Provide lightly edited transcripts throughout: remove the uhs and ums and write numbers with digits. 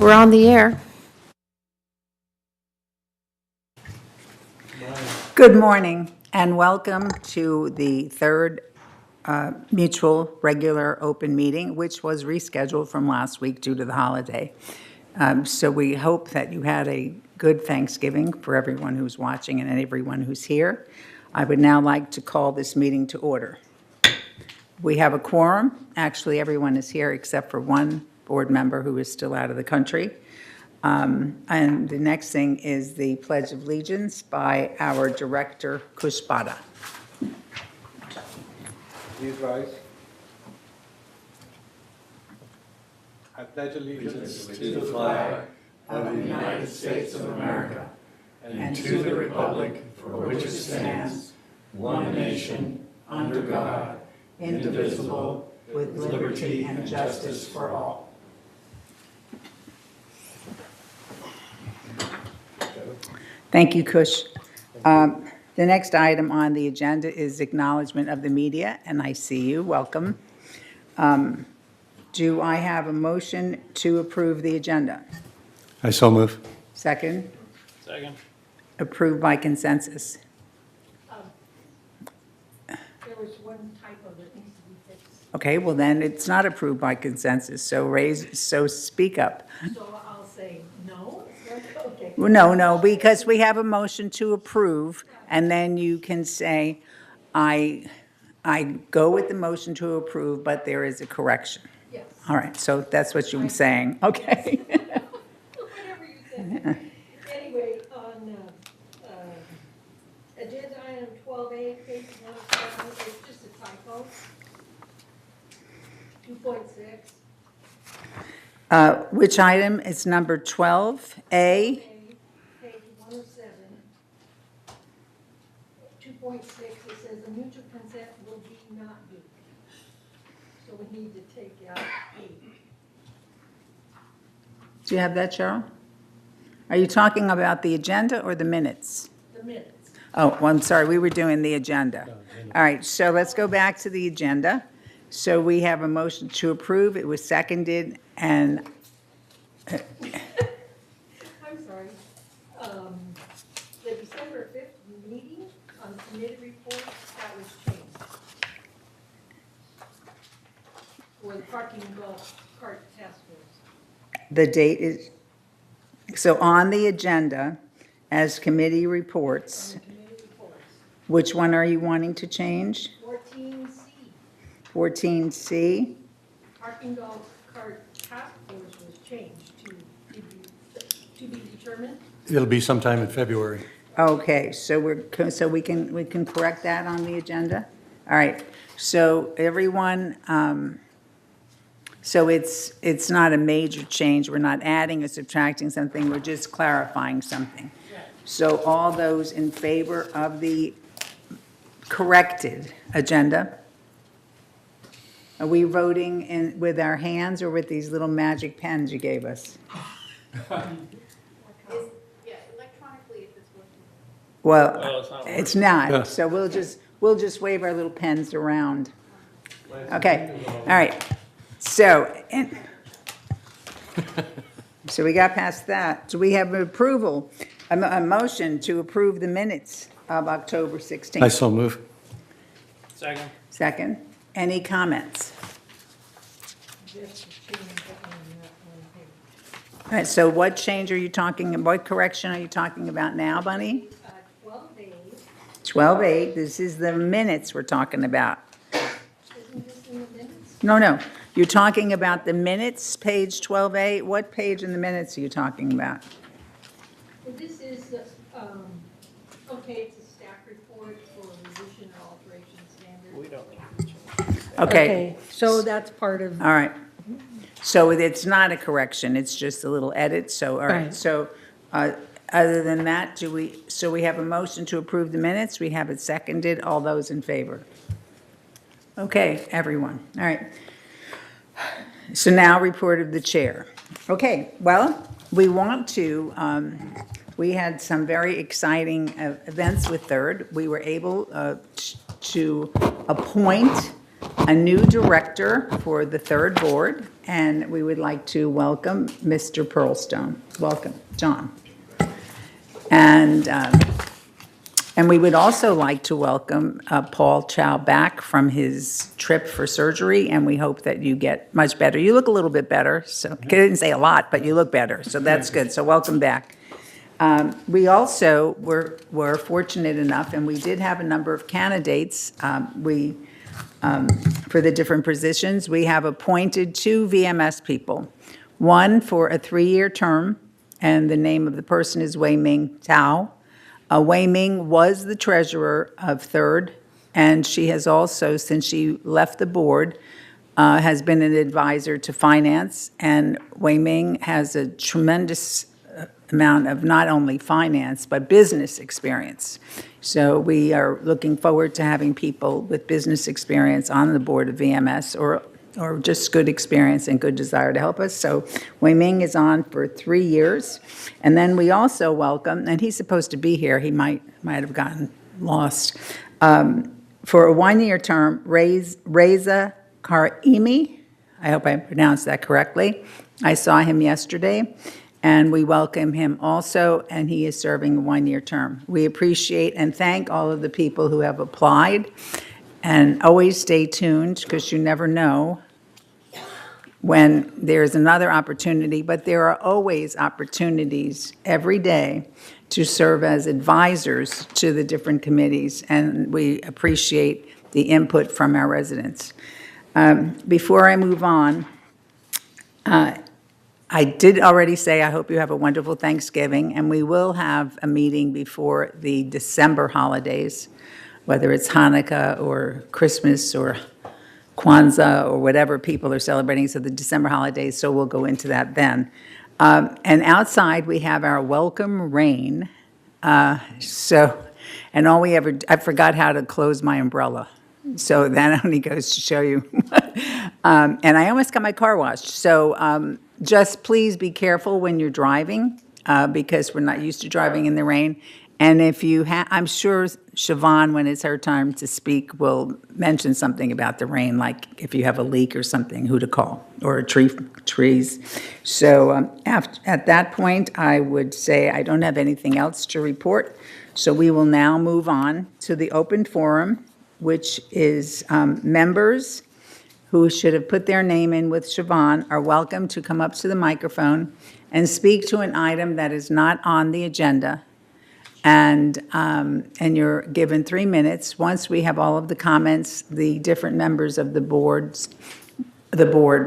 We're on the air. Good morning and welcome to the third mutual regular open meeting, which was rescheduled from last week due to the holiday. So we hope that you had a good Thanksgiving for everyone who's watching and everyone who's here. I would now like to call this meeting to order. We have a quorum. Actually, everyone is here except for one board member who is still out of the country. And the next thing is the Pledge of Allegiance by our Director, Kushpada. Please rise. I pledge allegiance to the flag of the United States of America and to the republic for which it stands, one nation, under God, indivisible, with liberty and justice for all. Thank you, Kush. The next item on the agenda is acknowledgement of the media, and I see you. Welcome. Do I have a motion to approve the agenda? I so move. Second? Second. Approved by consensus. There was one typo that needs to be fixed, Okay, well then it's not approved by consensus, so speak up. so I'll say no. Okay. Well, no, because we have a motion to approve, and then you can say, I go with the motion to approve, but there is a correction. Yes. All right, so that's what you're saying, okay? Whatever you think. Anyway, on agenda item 12A, page 107, it's just a typo. 2.6. Which item is number 12A? Page 107. 2.6, it says a mutual consent will be not be. So we need to take out B. Do you have that, Cheryl? Are you talking about the agenda or the minutes? The minutes. Oh, well, I'm sorry, we were doing the agenda. All right, so let's go back to the agenda. So we have a motion to approve, it was seconded, and I'm sorry. The December 5th meeting on committee reports, that was changed. For the parking golf cart task force. the date is, so on the agenda, as committee reports, On the committee reports. which one are you wanting to change? 14C, 14C? parking golf cart task force was changed to be determined. It'll be sometime in February. Okay, so we can correct that on the agenda? All right, so everyone, so it's not a major change, we're not adding or subtracting something, we're just clarifying something. So all those in favor of the corrected agenda? Are we voting with our hands or with these little magic pens you gave us? Yeah, electronically if it's working. Well, it's not, Yeah. so we'll just wave our little pens around. Okay, all right, so, so we got past that. Do we have approval, a motion to approve the minutes of October 16th? I so move. Second. Second, any comments? Just to change that on that one page. All right, so what change are you talking, what correction are you talking about now, Bunny? 12 days, 12:8, this is the minutes we're talking about. isn't this in the minutes? No, you're talking about the minutes, page 12A. What page in the minutes are you talking about? Well, this is, okay, it's a staff report for revision or alteration standards. We don't need to change. Okay, So that's part of, all right. So it's not a correction, it's just a little edit, so, all right. Right. So, other than that, so we have a motion to approve the minutes, we have it seconded, all those in favor? Okay, everyone, all right. So now report of the chair. Okay, well, we want to, we had some very exciting events with Third. We were able to appoint a new director for the Third Board, and we would like to welcome Mr. Pearlstone. Welcome, John. And we would also like to welcome Paul Chow back from his trip for surgery, and we hope that you get much better. You look a little bit better, so I didn't say a lot, but you look better, so that's good. So welcome back. We also were fortunate enough, and we did have a number of candidates. For the different positions, we have appointed 2 VMS people, one for a 3-year term, and the name of the person is Wei Ming Tao. Wei Ming was the treasurer of Third, and she has also, since she left the board, has been an advisor to finance. And Wei Ming has a tremendous amount of not only finance, but business experience. So we are looking forward to having people with business experience on the board of VMS, or just good experience and good desire to help us. So Wei Ming is on for 3 years. And then we also welcome, and he's supposed to be here, he might have gotten lost, for a 1-year term, Reza Karimi. I hope I pronounced that correctly. I saw him yesterday, and we welcome him also, and he is serving a 1-year term. We appreciate and thank all of the people who have applied. And always stay tuned, because you never know when there's another opportunity, but there are always opportunities every day to serve as advisors to the different committees, and we appreciate the input from our residents. Before I move on, I did already say I hope you have a wonderful Thanksgiving, and we will have a meeting before the December holidays, whether it's Hanukkah or Christmas or Kwanzaa or whatever people are celebrating, so the December holidays, so we'll go into that then. And outside, we have our welcome rain. And I forgot how to close my umbrella. So that only goes to show you. And I almost got my car washed. So just please be careful when you're driving, because we're not used to driving in the rain. And if you I'm sure Siobhan, when it's her time to speak, will mention something about the rain, like if you have a leak or something, who to call, or trees. So at that point, I would say I don't have anything else to report. So we will now move on to the open forum, which is members who should have put their name in with Siobhan are welcome to come up to the microphone and speak to an item that is not on the agenda. And you're given 3 minutes. Once we have all of the comments, the different members of the board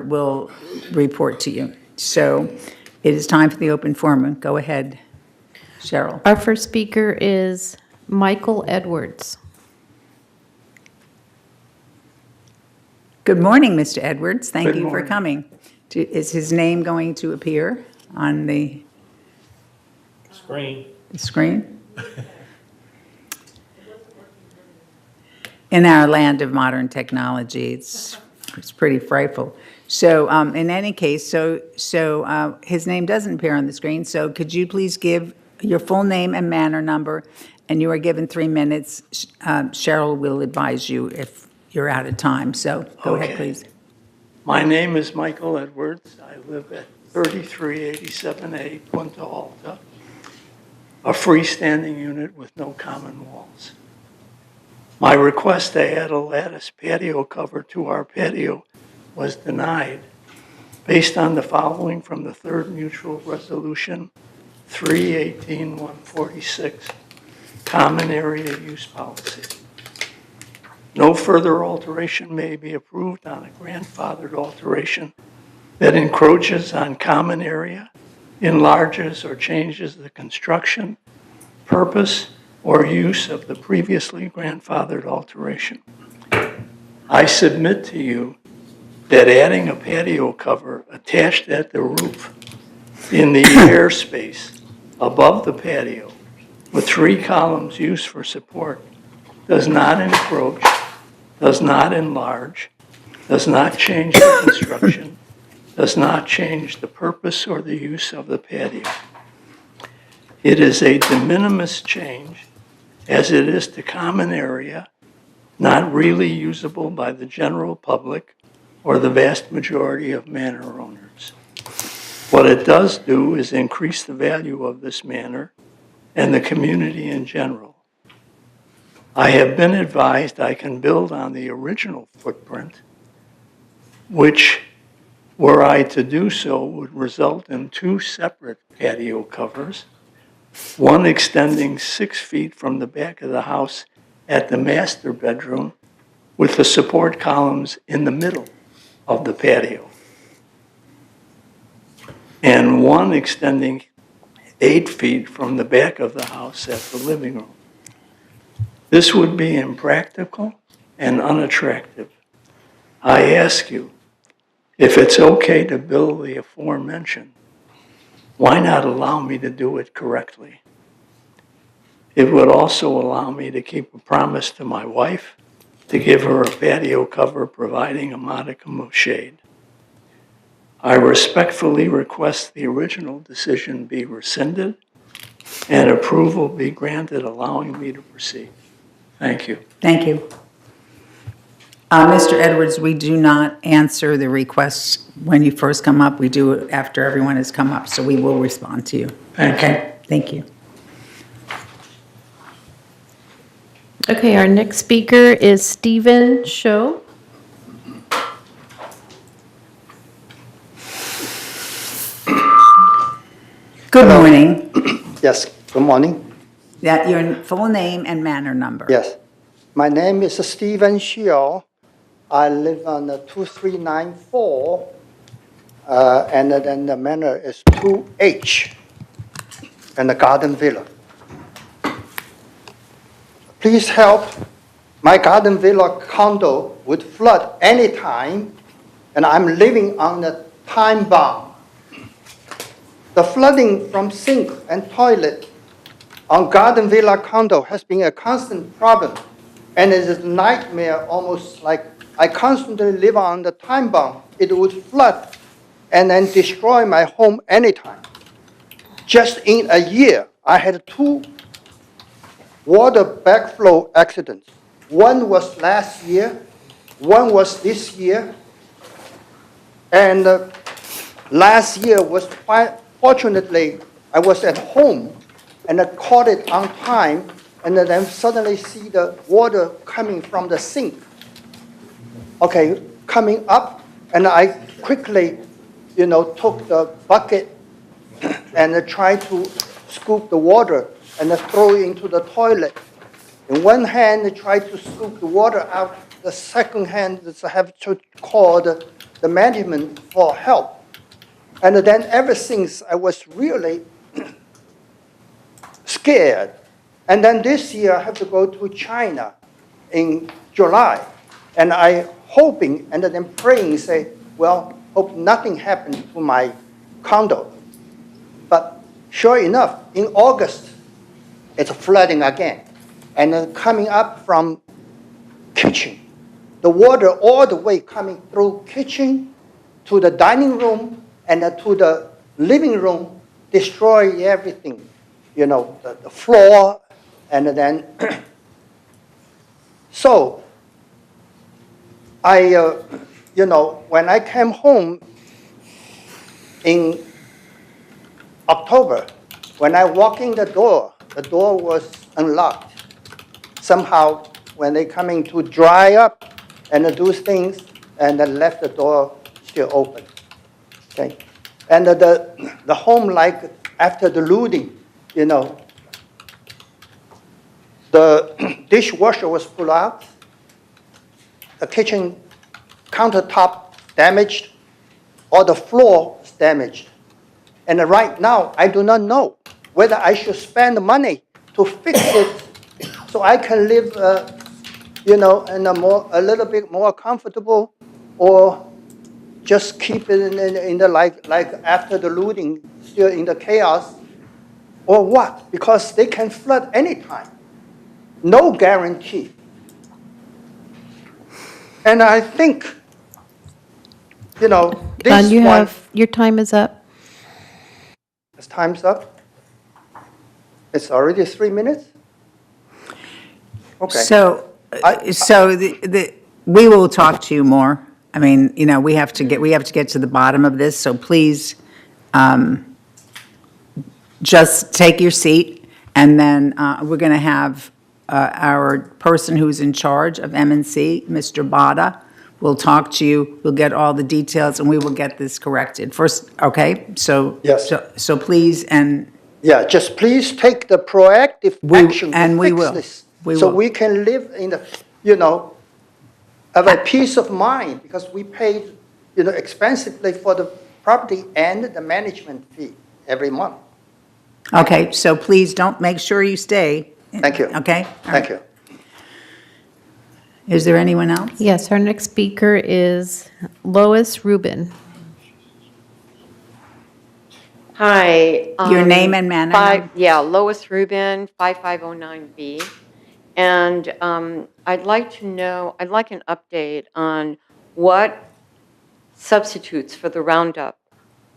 will report to you. So it is time for the open forum. Go ahead, Cheryl. Our first speaker is Michael Edwards. Good morning, Mr. Edwards. Thank Good you for morning. coming. Is his name going to appear on the screen? In our land of modern technology, it's pretty frightful. So in any case, so his name doesn't appear on the screen, so could you please give your full name and manor number, and you are given 3 minutes. Cheryl will advise you if you're out of time, so go ahead, please. My name is Michael Edwards. I live at 3387A Punta Alta, a freestanding unit with no common walls. My request to add a lattice patio cover to our patio was denied based on the following from the Third Mutual Resolution 3/18/146, Common Area Use Policy. No further alteration may be approved on a grandfathered alteration that encroaches on common area, enlarges or changes the construction, purpose, or use of the previously grandfathered alteration. I submit to you that adding a patio cover attached at the roof in the airspace above the patio with 3 columns used for support does not encroach, does not enlarge, does not change the construction, does not change the purpose or the use of the patio. It is a de minimis change as it is to common area, not really usable by the general public or the vast majority of manor owners. What it does do is increase the value of this manor and the community in general. I have been advised I can build on the original footprint, which, were I to do so, would result in 2 separate patio covers, one extending 6 feet from the back of the house at the master bedroom with the support columns in the middle of the patio, and one extending 8 feet from the back of the house at the living room. This would be impractical and unattractive. I ask you, if it's okay to build the aforementioned, why not allow me to do it correctly? It would also allow me to keep a promise to my wife to give her a patio cover providing a modicum of shade. I respectfully request the original decision be rescinded and approval be granted allowing me to proceed. Thank you. Thank you. Mr. Edwards, we do not answer the requests when you first come up. We do it after everyone has come up, so we will respond to you. Thank you. Okay, thank you. Okay, our next speaker is Stephen Show. Good morning. Yes, good morning. That your full name and manor number. Yes, my name is Stephen Xiao. I live on the 2394, and then the manor is 2H, and the garden villa. Please help. My garden villa condo would flood anytime, and I'm living on the time bomb. The flooding from sink and toilet on garden villa condo has been a constant problem, and it is a nightmare, almost like I constantly live on the time bomb. It would flood and then destroy my home anytime. Just in a year, I had 2 water backflow accidents. One was last year, one was this year, and last year was fortunately, I was at home and I caught it on time, and then suddenly see the water coming from the sink. Okay, coming up, and I quickly, took the bucket and tried to scoop the water and throw it into the toilet. In one hand, I tried to scoop the water out. The second hand, I have to call the management for help. And then ever since, I was really scared. And then this year, I have to go to China in July. And I hoping and then praying, say, well, hope nothing happened to my condo. But sure enough, in August, it's flooding again. And then coming up from kitchen, the water all the way coming through kitchen to the dining room and to the living room, destroy everything, the floor, and then, so I, when I came home in October, when I walk in the door was unlocked. Somehow, when they coming to dry up and do things, and then left the door still open. Okay, and the home, like after the looting, the dishwasher was pulled out, the kitchen countertop damaged, or the floor is damaged. And right now, I do not know whether I should spend money to fix it so I can live and a little bit more comfortable, or just keep it in the like after the looting, still in the chaos, or what? Because they can flood anytime. No guarantee. And I think, this one, your time is up. as time's up. It's already 3 minutes? Okay. So, we will talk to you more. I mean, we have to get to the bottom of this, so please, just take your seat, and then, we're gonna have, our person who's in charge of M&C, Mr. Bada, will talk to you, we'll get all the details, and we will get this corrected. First, okay? So. Yes. So please, and Yeah, just please take the proactive action to we fix will. this. We So will. we can live in have a peace of mind, because we paid, expensively for the property and the management fee every month. Okay, so please make sure you stay. Thank you. Okay? All Thank right. you. Is there anyone else? Yes, our next speaker is Lois Rubin. Hi. Your name and manner? Yeah, Lois Rubin, 5509B. And I'd like an update on what substitutes for the Roundup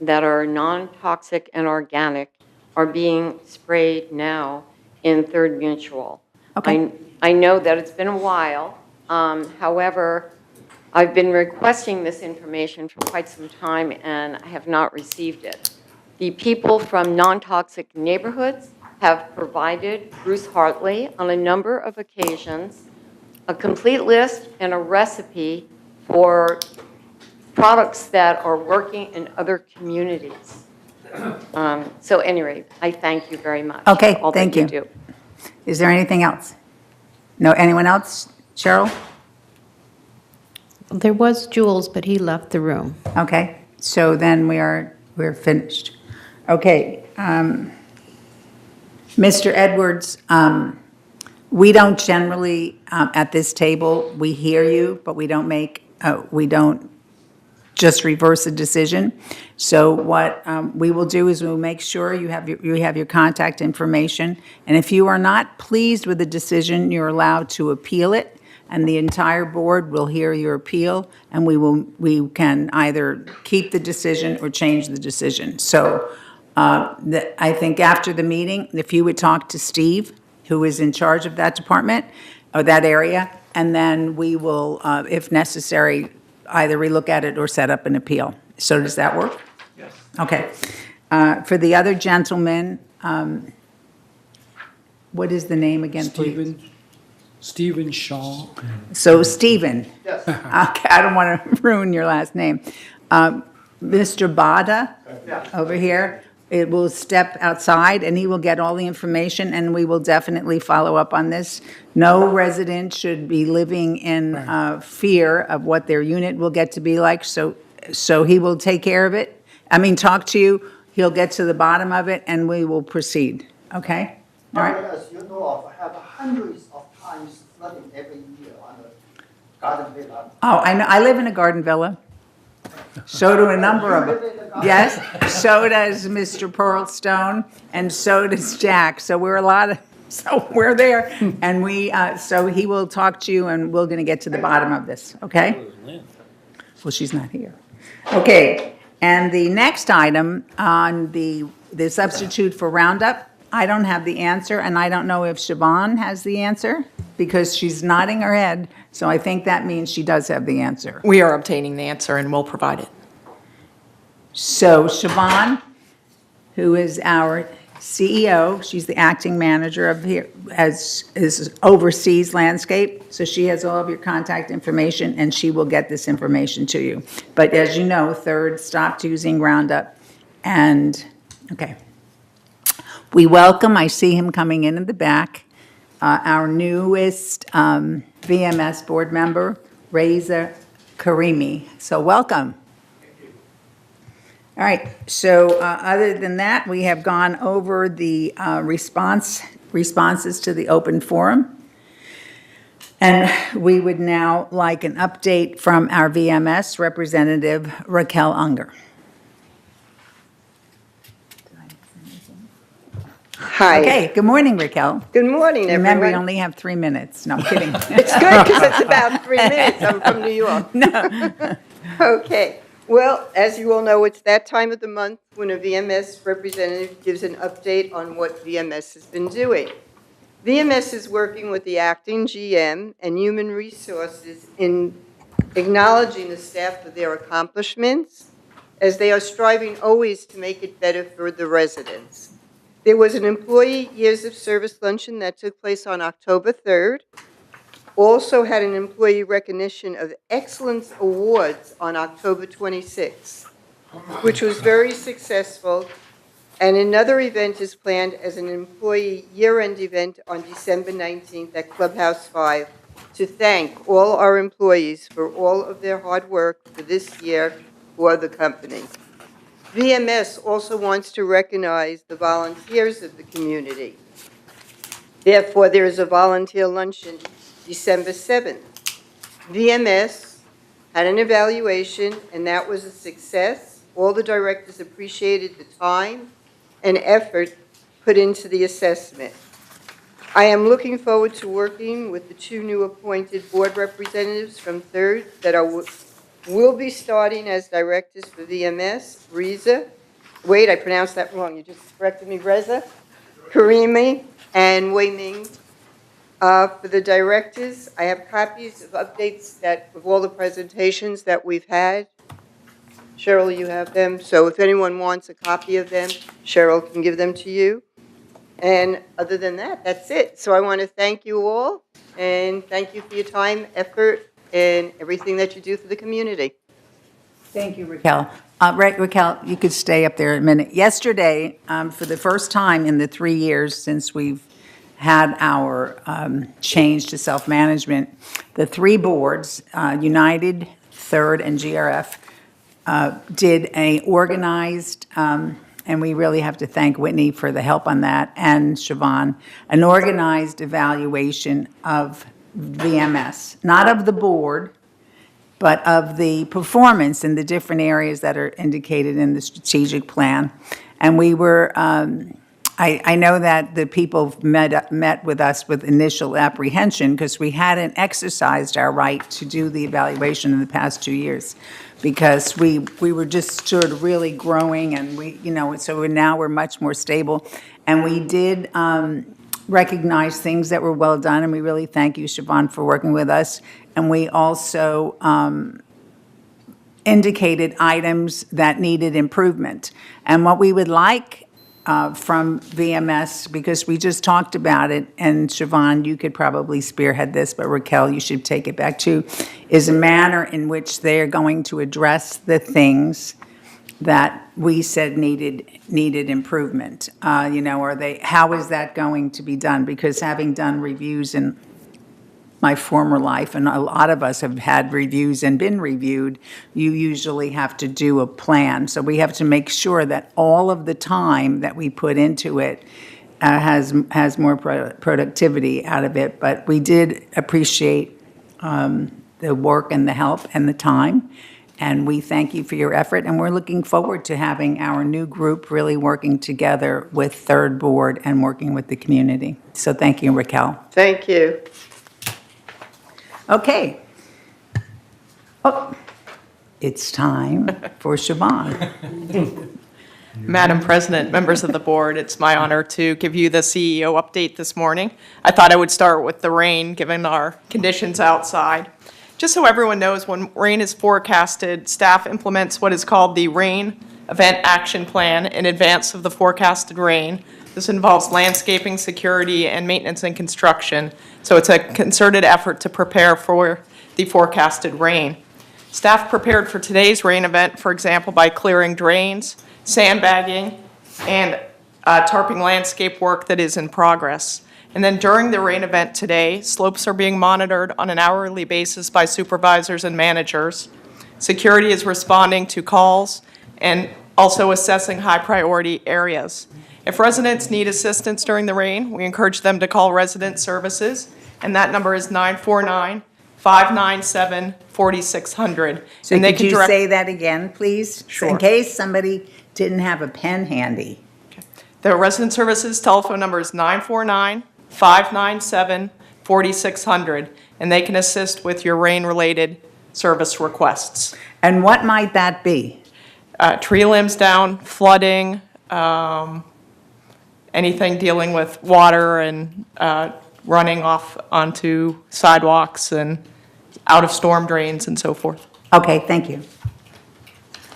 that are non-toxic and organic are being sprayed now in Third Mutual. Okay. I know that it's been a while. However, I've been requesting this information for quite some time, and I have not received it. The people from non-toxic neighborhoods have provided Bruce Hartley on a number of occasions a complete list and a recipe for products that are working in other communities. So anyway, I thank you very much. Okay, for all thank that you. do. Is there anything else? No, anyone else? Cheryl? There was Jules, but he left the room. Okay, so then we're finished. Okay, Mr. Edwards, we don't generally, at this table, we hear you, but we don't just reverse a decision. So what we will do is we'll make sure you have your contact information, and if you are not pleased with the decision, you're allowed to appeal it, and the entire board will hear your appeal, and we can either keep the decision or change the decision. So I think after the meeting, if you would talk to Steve, who is in charge of that department, or that area, and then we will, if necessary, either relook at it or set up an appeal. So does that work? Yes. Okay. For the other gentleman, what is the name again, please? Stephen Shaw. So Stephen. Yes. Okay, I don't want to ruin your last name. Mr. Bada, over here, it will step outside, and he will get all the information, and we will definitely follow up on this. No resident should be living in fear of what their unit will get to be like, so he will take care of it. Talk to you, he'll get to the bottom of it, and we will proceed, okay? All right? As you know of, I have hundreds of times flooding every year on the garden villa. Oh, I know, I live in a garden villa. So do a number of them. Yes, so does Mr. Pearlstone, and so does Jack. So we're we're there. And so he will talk to you, and we're going to get to the bottom of this, okay? Well, she's not here. Okay, and the next item on the substitute for Roundup, I don't have the answer, and I don't know if Siobhan has the answer, because she's nodding her head, so I think that means she does have the answer. We are obtaining the answer and we'll provide it. So Siobhan, who is our CEO, she's the acting manager of here, oversees landscape, so she has all of your contact information, and she will get this information to you. But as you know, Third stopped using Roundup, and, okay. We welcome, I see him coming in the back, our newest VMS board member, Reza Karimi. So welcome. All right, so other than that, we have gone over the responses to the open forum. And we would now like an update from our VMS representative, Raquel Unger. Hi. Okay, good morning, Raquel. Good morning, Remember, you everyone. only have 3 minutes. No, I'm kidding. It's good because it's about 3 minutes. I'm from New York. Okay. Well, as you all know, it's that time of the month when a VMS representative gives an update on what VMS has been doing. VMS is working with the acting GM and Human Resources in acknowledging the staff for their accomplishments, as they are striving always to make it better for the residents. There was an employee years of service luncheon that took place on October 3rd. Also had an employee recognition of excellence awards on October 26th, which was very successful. And another event is planned as an employee year-end event on December 19th at Clubhouse 5 to thank all our employees for all of their hard work for this year for the company. VMS also wants to recognize the volunteers of the community. Therefore, there is a volunteer luncheon December 7th. VMS had an evaluation, and that was a success. All the directors appreciated the time and effort put into the assessment. I am looking forward to working with the 2 new appointed board representatives from 3rd that will be starting as directors for VMS, Reza. Wait, I pronounced that wrong. You just corrected me, Reza. Karimi and Wei Ming. For the directors, I have copies of updates of all the presentations that we've had. Cheryl, you have them. So if anyone wants a copy of them, Cheryl can give them to you. And other than that, that's it. So I want to thank you all, and thank you for your time, effort, and everything that you do for the community. Thank you, Raquel. Raquel, you could stay up there a minute. Yesterday, for the first time in the 3 years since we've had our change to self-management, the 3 boards, United, Third, and GRF, did a organized, and we really have to thank Whitney for the help on that, and Siobhan, an organized evaluation of VMS, not of the board, but of the performance in the different areas that are indicated in the strategic plan. And we were, I know that the people met with us with initial apprehension because we hadn't exercised our right to do the evaluation in the past 2 years, because we were just sort of really growing, and so now we're much more stable. And we did recognize things that were well done, and we really thank you, Siobhan, for working with us. And we also indicated items that needed improvement. And what we would like from VMS, because we just talked about it, and Siobhan, you could probably spearhead this, but Raquel, you should take it back too, is a manner in which they're going to address the things that we said needed improvement. How is that going to be done? Because having done reviews in my former life, and a lot of us have had reviews and been reviewed, you usually have to do a plan. So we have to make sure that all of the time that we put into it has more productivity out of it. But we did appreciate the work and the help and the time, and we thank you for your effort, and we're looking forward to having our new group really working together with Third Board and working with the community. So thank you, Raquel. Thank you. Okay. Oh, it's time for Siobhan. Madam President, members of the board, it's my honor to give you the CEO update this morning. I thought I would start with the rain, given our conditions outside. Just so everyone knows, when rain is forecasted, staff implements what is called the Rain Event Action Plan in advance of the forecasted rain. This involves landscaping, security, and maintenance and construction. So it's a concerted effort to prepare for the forecasted rain. Staff prepared for today's rain event, for example, by clearing drains, sandbagging, and tarping landscape work that is in progress. And then during the rain event today, slopes are being monitored on an hourly basis by supervisors and managers. Security is responding to calls and also assessing high-priority areas. If residents need assistance during the rain, we encourage them to call resident services and that number is 949-597-4600. So And they could can you direct- say that again, please? Sure. In case somebody didn't have a pen handy. The resident services telephone number is 949-597-4600, and they can assist with your rain-related service requests. And what might that be? Tree limbs down, flooding, anything dealing with water and running off onto sidewalks and out of storm drains and so forth. Okay, thank you.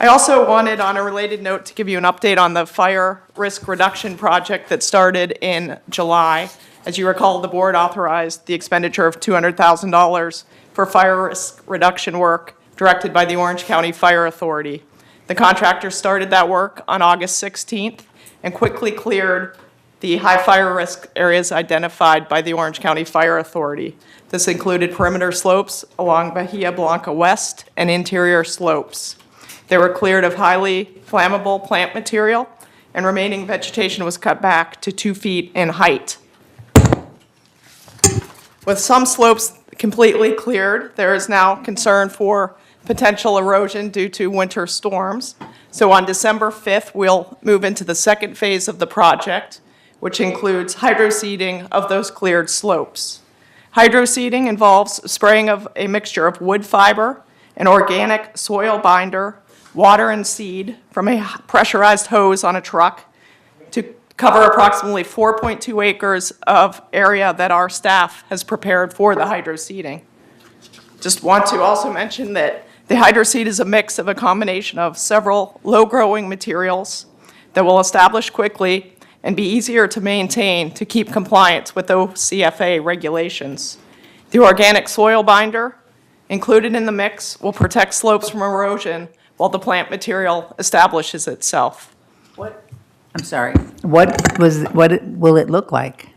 I also wanted, on a related note, to give you an update on the fire risk reduction project that started in July. As you recall, the board authorized the expenditure of $200,000 for fire risk reduction work directed by the Orange County Fire Authority. The contractor started that work on August 16th and quickly cleared the high fire risk areas identified by the Orange County Fire Authority. This included perimeter slopes along Bahia Blanca West and interior slopes. They were cleared of highly flammable plant material, and remaining vegetation was cut back to 2 feet in height. With some slopes completely cleared, there is now concern for potential erosion due to winter storms. So on December 5th, we'll move into the second phase of the project, which includes hydroseeding of those cleared slopes. Hydroseeding involves spraying of a mixture of wood fiber, an organic soil binder, water and seed from a pressurized hose on a truck to cover approximately 4.2 acres of area that our staff has prepared for the hydroseeding. Just want to also mention that the hydroseed is a mix of a combination of several low-growing materials that will establish quickly and be easier to maintain to keep compliance with OCFA regulations. The organic soil binder included in the mix will protect slopes from erosion while the plant material establishes itself. I'm sorry. What will it look like?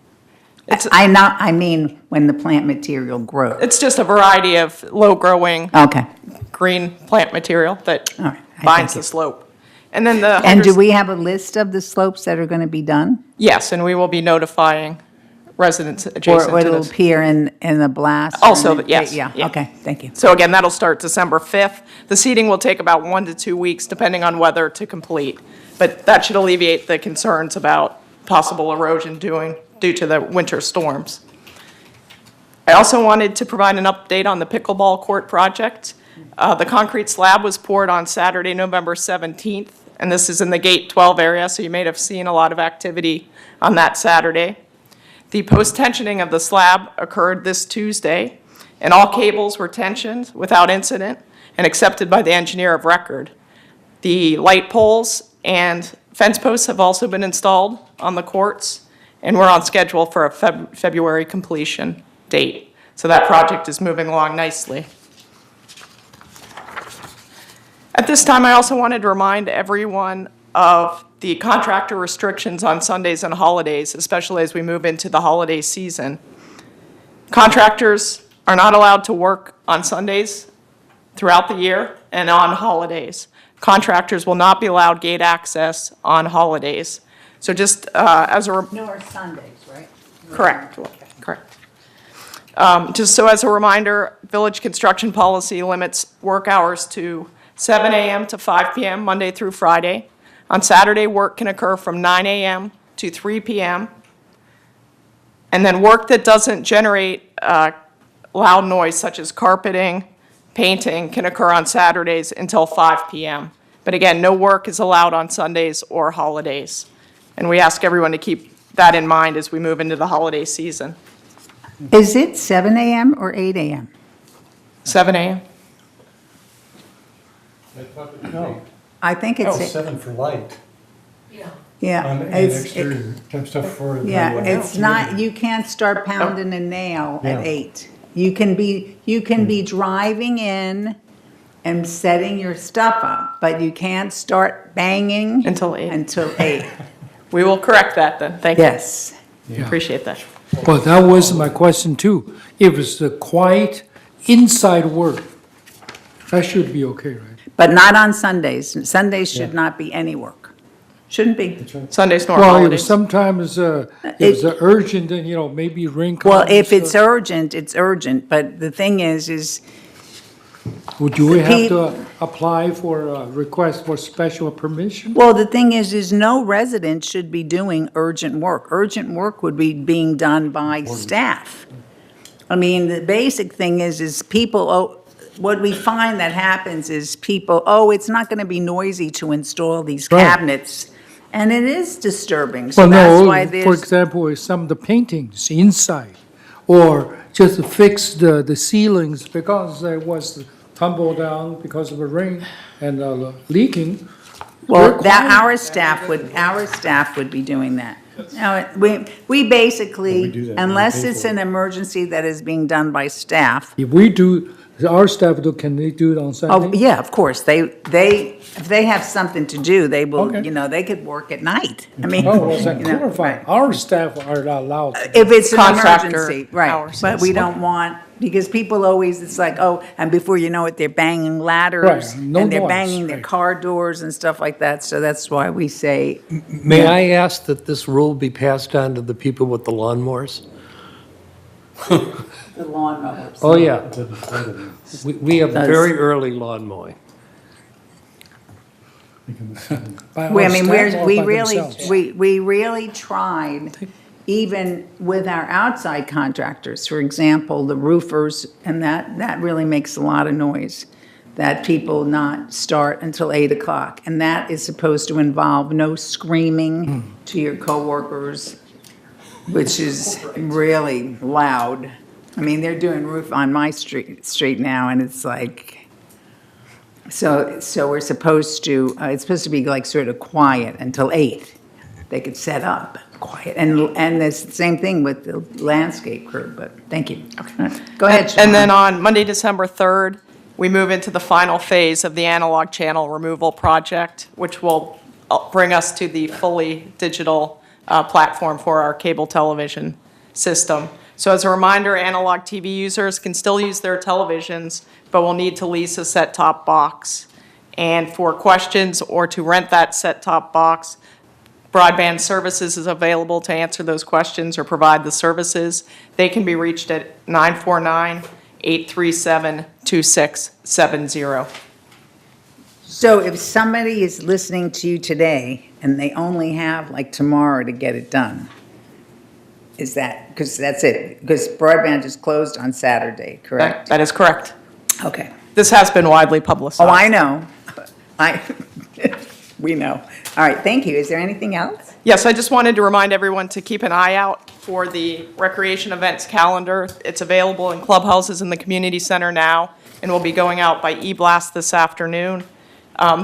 It's- I mean, when the plant material grows. It's just a variety of low-growing Okay. green plant material that All right. I binds thank the slope. And then the And do hydros- we have a list of the slopes that are going to be done? Yes, and we will be notifying residents Or adjacent to it'll this. appear in the blast? Also, and yes, Yeah, yeah. okay, thank you. So again, that'll start December 5th. The seeding will take about 1 to 2 weeks, depending on weather, to complete. But that should alleviate the concerns about possible erosion due to the winter storms. I also wanted to provide an update on the pickleball court project. The concrete slab was poured on Saturday, November 17th, and this is in the Gate 12 area, so you may have seen a lot of activity on that Saturday. The post-tensioning of the slab occurred this Tuesday, and all cables were tensioned without incident and accepted by the engineer of record. The light poles and fence posts have also been installed on the courts, and we're on schedule for a February completion date. So that project is moving along nicely. At this time, I also wanted to remind everyone of the contractor restrictions on Sundays and holidays, especially as we move into the holiday season. Contractors are not allowed to work on Sundays throughout the year and on holidays. Contractors will not be allowed gate access on holidays. So just as a Nor Sundays, right? Correct, correct. Just so as a reminder, village construction policy limits work hours to 7 a.m. to 5 p.m., Monday through Friday. On Saturday, work can occur from 9 a.m. to 3 p.m. And then work that doesn't generate loud noise, such as carpeting, painting, can occur on Saturdays until 5 p.m. But again, no work is allowed on Sundays or holidays. And we ask everyone to keep that in mind as we move into the holiday season. Is it 7 a.m. or 8 a.m.? 7 a.m.? No, I think oh, it's, 7 for light. yeah. And it's- exterior type stuff for the. Yeah, it's not, you can't start pounding a nail at Yeah. 8. You can be driving in and setting your stuff up, but you can't start banging. Until 8. Until 8, We will correct that then. Thank you. yes. Appreciate that. Well, that was my question too. If it's the quiet inside work, that should be okay, right? But not on Sundays. Sundays should Yeah. not be any work. Shouldn't be. Sundays nor Well, holidays. sometimes if it's urgent, then, maybe rain comes. Well, if it's urgent, it's urgent, but the thing is, Do we have Pete- to apply for a request for special permission? well, the thing is no resident should be doing urgent work. Urgent work would be being done by staff. I mean, the basic thing is people, what we find that happens is people, it's not going to be noisy to install these Right. cabinets. And it is disturbing, so Well, that's no, why for there's, example, with some of the paintings inside, or just to fix the ceilings because there was tumble down because of the rain and leaking. well, that, our staff would be doing that. No, we basically, unless it's an emergency that is being done by staff, If we do, our staff do, can they do it on Sunday? oh, yeah, of course, if they have something to do, they will, Okay. they could work at night. I mean, Oh, well, that you know, clarify. right. Our staff are not allowed to. If it's an Contractor emergency, right, hours, but yes. we don't want, because people always, it's like, and before you know it, they're banging ladders, Right, no and they're noise, banging their right. car doors and stuff like that, so that's why we say, May I ask that this rule be passed on to the people with the lawnmowers? the lawnmowers. Oh, yeah. We have Does- very early lawn mowing. By We, our I mean, staff or we by really, themselves? we really tried, even with our outside contractors, for example, the roofers, and that really makes a lot of noise, that people not start until 8 o'clock. And that is supposed to involve no screaming to your coworkers, which is really loud. I mean, they're doing roof on my street now, and it's like, so we're supposed to, it's supposed to be like sort of quiet until 8. They could set up quiet. And it's the same thing with the landscape crew, but thank you. Go ahead, Sean. And then on Monday, December 3rd, we move into the final phase of the analog channel removal project, which will bring us to the fully digital platform for our cable television system. So as a reminder, analog TV users can still use their televisions, but will need to lease a set-top box. And for questions or to rent that set-top box, Broadband Services is available to answer those questions or provide the services. They can be reached at 949-837-2670. So if somebody is listening to you today and they only have like tomorrow to get it done, is that, because that's it, because broadband is closed on Saturday, correct? That is correct. Okay. This has been widely publicized. Oh, I know. We know. All right, thank you. Is there anything else? Yes, I just wanted to remind everyone to keep an eye out for the recreation events calendar. It's available in clubhouses in the community center now, and will be going out by e-blast this afternoon.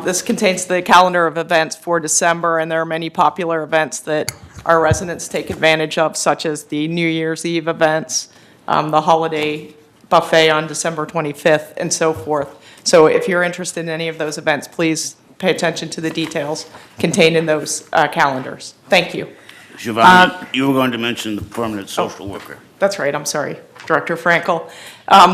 This contains the calendar of events for December, and there are many popular events that our residents take advantage of, such as the New Year's Eve events, the holiday buffet on December 25th, and so forth. So if you're interested in any of those events, please pay attention to the details contained in those calendars. Thank you. Giovanni, you were going to mention the permanent social worker. That's right, I'm sorry, Director Frankel.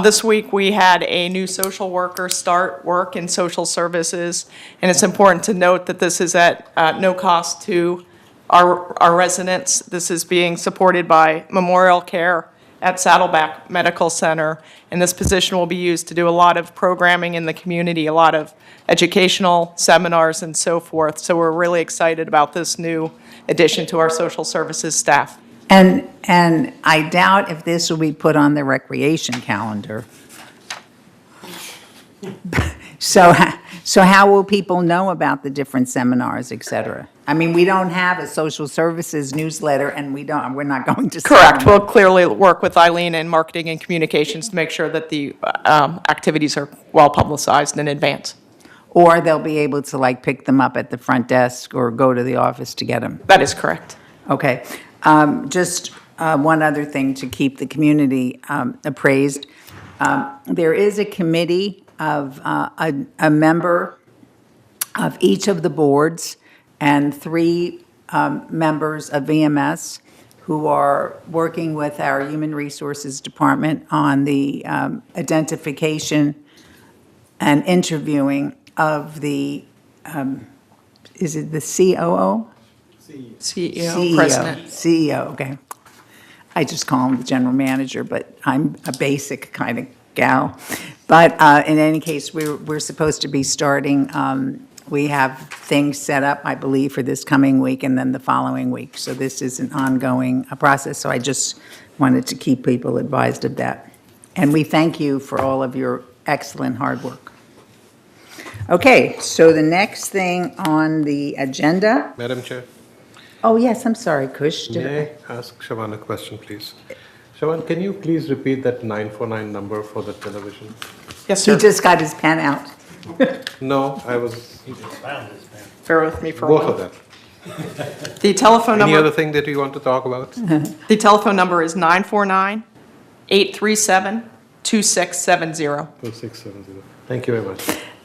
This week, we had a new social worker start work in social services, and it's important to note that this is at no cost to our residents. This is being supported by Memorial Care at Saddleback Medical Center, and this position will be used to do a lot of programming in the community, a lot of educational seminars and so forth. So we're really excited about this new addition to our social services staff. And I doubt if this will be put on the recreation calendar. So how will people know about the different seminars, et cetera? I mean, we don't have a social services newsletter, and we're not going to. Correct. We'll clearly work with Eileen in marketing and communications to make sure that the activities are well publicized in advance. Or they'll be able to like pick them up at the front desk or go to the office to get them. That is correct. Okay. Just one other thing to keep the community appraised. There is a committee of a member of each of the boards and 3 members of VMS who are working with our Human Resources Department on the identification and interviewing of the is it the COO? CEO, President. CEO, okay. I just call him the general manager, but I'm a basic kind of gal. But in any case, we're supposed to be starting, we have things set up, I believe, for this coming week and then the following week. So this is an ongoing process, so I just wanted to keep people advised of that. And we thank you for all of your excellent hard work. Okay, so the next thing on the agenda, Madam Chair, oh, yes, I'm sorry, Kush. may I ask Siobhan a question, please? Siobhan, can you please repeat that 949 number for the television? Yes, He sir. just got his pen out. No, I was, Bear with me for a both moment. of them. The telephone Any other number, thing that you want to talk about? the telephone number is 949-837-2670. 2670. Thank you very much.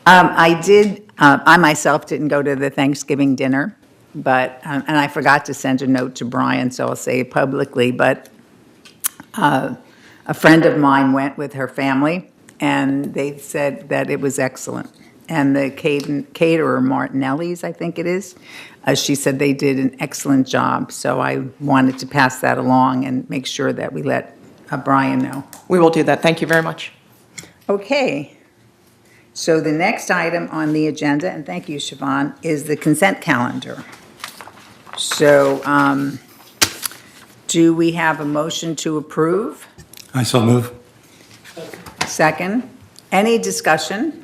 I myself didn't go to the Thanksgiving dinner, but, and I forgot to send a note to Brian, so I'll say it publicly, but a friend of mine went with her family, and they said that it was excellent. And the caterer, Martinelli's, I think it is, she said they did an excellent job, so I wanted to pass that along and make sure that we let Brian know. We will do that. Thank you very much. Okay. So the next item on the agenda, and thank you, Siobhan, is the consent calendar. So do we have a motion to approve? I so move. Second? Any discussion?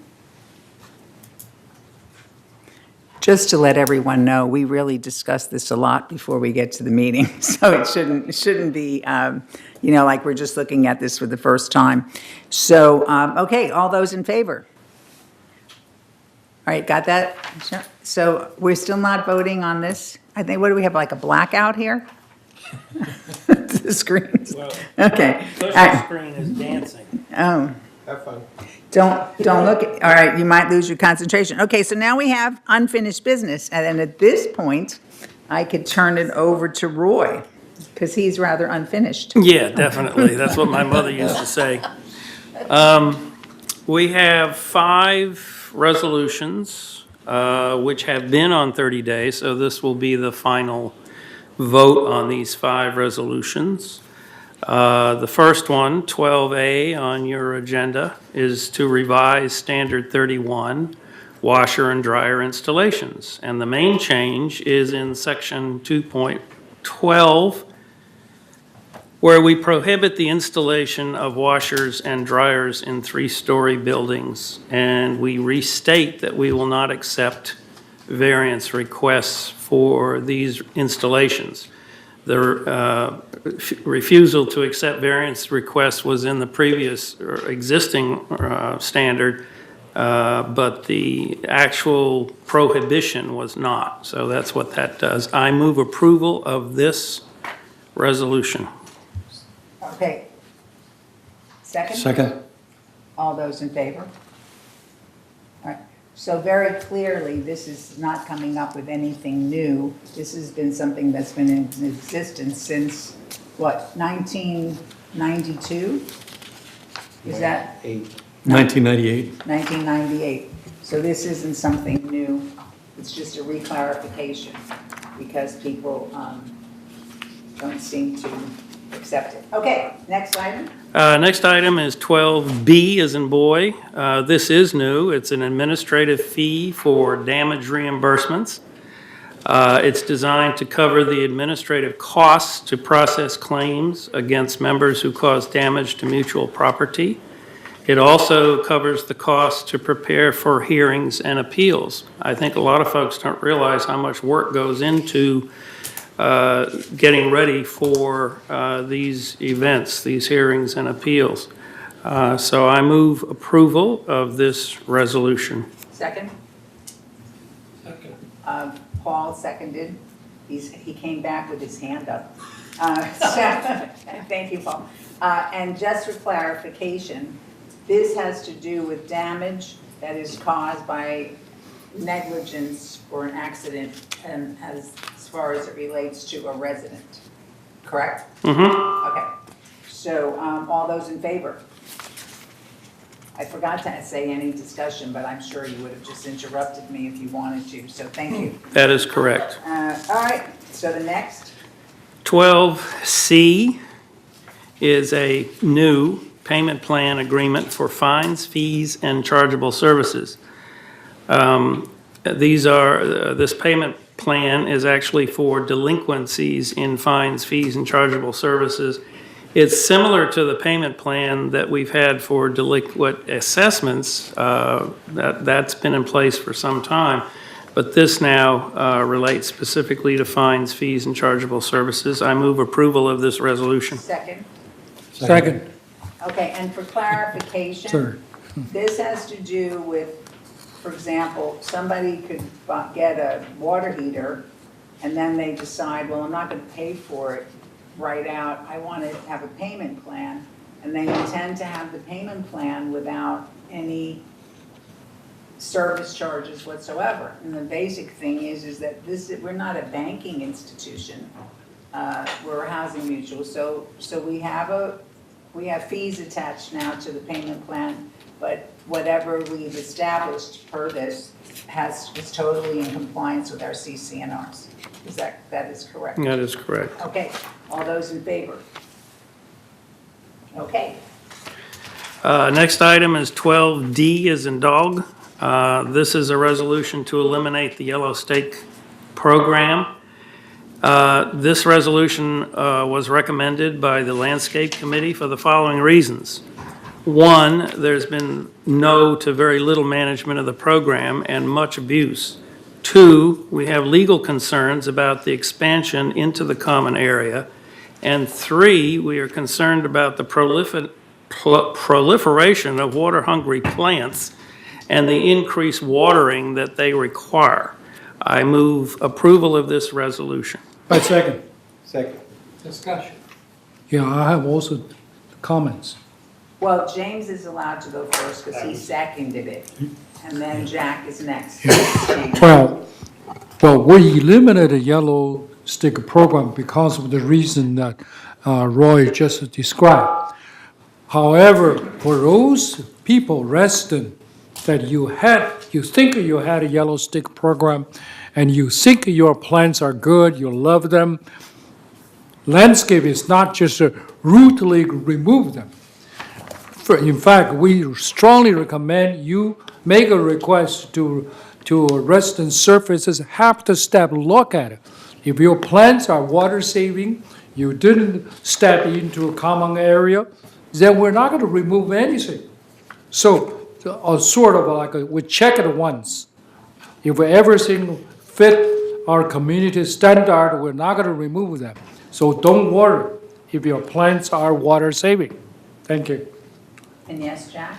Just to let everyone know, we really discuss this a lot before we get to the meeting, so it shouldn't be, like we're just looking at this for the first time. So, okay, all those in favor? All right, got that? Sure. So we're still not voting on this? I think, what do we have, like a blackout here? The screens? Okay. The screen is dancing. Oh. Have fun. Don't look, all right, you might lose your concentration. Okay, so now we have unfinished business, and then at this point, I could turn it over to Roy, because he's rather unfinished. Yeah, definitely. That's what my mother used to say. We have 5 resolutions, which have been on 30 days, so this will be the final vote on these 5 resolutions. The first one, 12A on your agenda, is to revise Standard 31, washer and dryer installations. And the main change is in Section 2.12, where we prohibit the installation of washers and dryers in 3-story buildings. And we restate that we will not accept variance requests for these installations. The refusal to accept variance requests was in the previous or existing standard, but the actual prohibition was not. So that's what that does. I move approval of this resolution. Okay. Second? Second. All those in favor? All right. So very clearly, this is not coming up with anything new. This has been something that's been in existence since, what, 1992? Is that? 1998. 1998. So this isn't something new. It's just a reclarification because people don't seem to accept it. Okay, next item. Next item is 12B as in boy. This is new. It's an administrative fee for damage reimbursements. It's designed to cover the administrative costs to process claims against members who cause damage to mutual property. It also covers the cost to prepare for hearings and appeals. I think a lot of folks don't realize how much work goes into getting ready for these events, these hearings and appeals. So I move approval of this resolution. Second? Second. Paul seconded. He came back with his hand up. Thank you, Paul. And just for clarification, this has to do with damage that is caused by negligence or an accident, and as far as it relates to a resident, correct? Mm-hmm. Okay, so all those in favor? I forgot to say any discussion, but I'm sure you would have just interrupted me if you wanted to, so thank you. That is correct. All right, so the next, 12C is a new payment plan agreement for fines, fees, and chargeable services. This payment plan is actually for delinquencies in fines, fees, and chargeable services. It's similar to the payment plan that we've had for delinquent assessments. That's been in place for some time. But this now relates specifically to fines, fees, and chargeable services. I move approval of this resolution. second. Second. Okay, and for clarification. Third. This has to do with, for example, somebody could get a water heater, and then they decide, well, I'm not gonna pay for it right out, I wanna have a payment plan, and they intend to have the payment plan without any service charges whatsoever. And the basic thing is that we're not a banking institution, we're a housing mutual, so we have fees attached now to the payment plan, but whatever we've established per this is totally in compliance with our CCNRs. That is correct? That is correct. Okay, all those in favor? Okay, Next item is 12D as in dog. This is a resolution to eliminate the yellow stake program. This resolution was recommended by the Landscape Committee for the following reasons. One, there's been no to very little management of the program and much abuse. Two, we have legal concerns about the expansion into the common area. And three, we are concerned about the proliferation of water-hungry plants and the increased watering that they require. I move approval of this resolution. I second. Second. Discussion. Yeah, I have also comments. well, James is allowed to go first because he seconded it, and then Jack is next. Well, we eliminated the yellow sticker program because of the reason that Roy just described. However, for those people, residents, that you think you had a yellow stick program, and you think your plants are good, you love them, landscape is not just rudely remove them. In fact, we strongly recommend you make a request to resident services, have to step look at it. If your plants are water saving, you didn't step into a common area, then we're not going to remove anything. So, sort of like we check it once. If everything fit our community standard, we're not going to remove them. So don't worry if your plants are water saving. Thank you. And yes, Jack?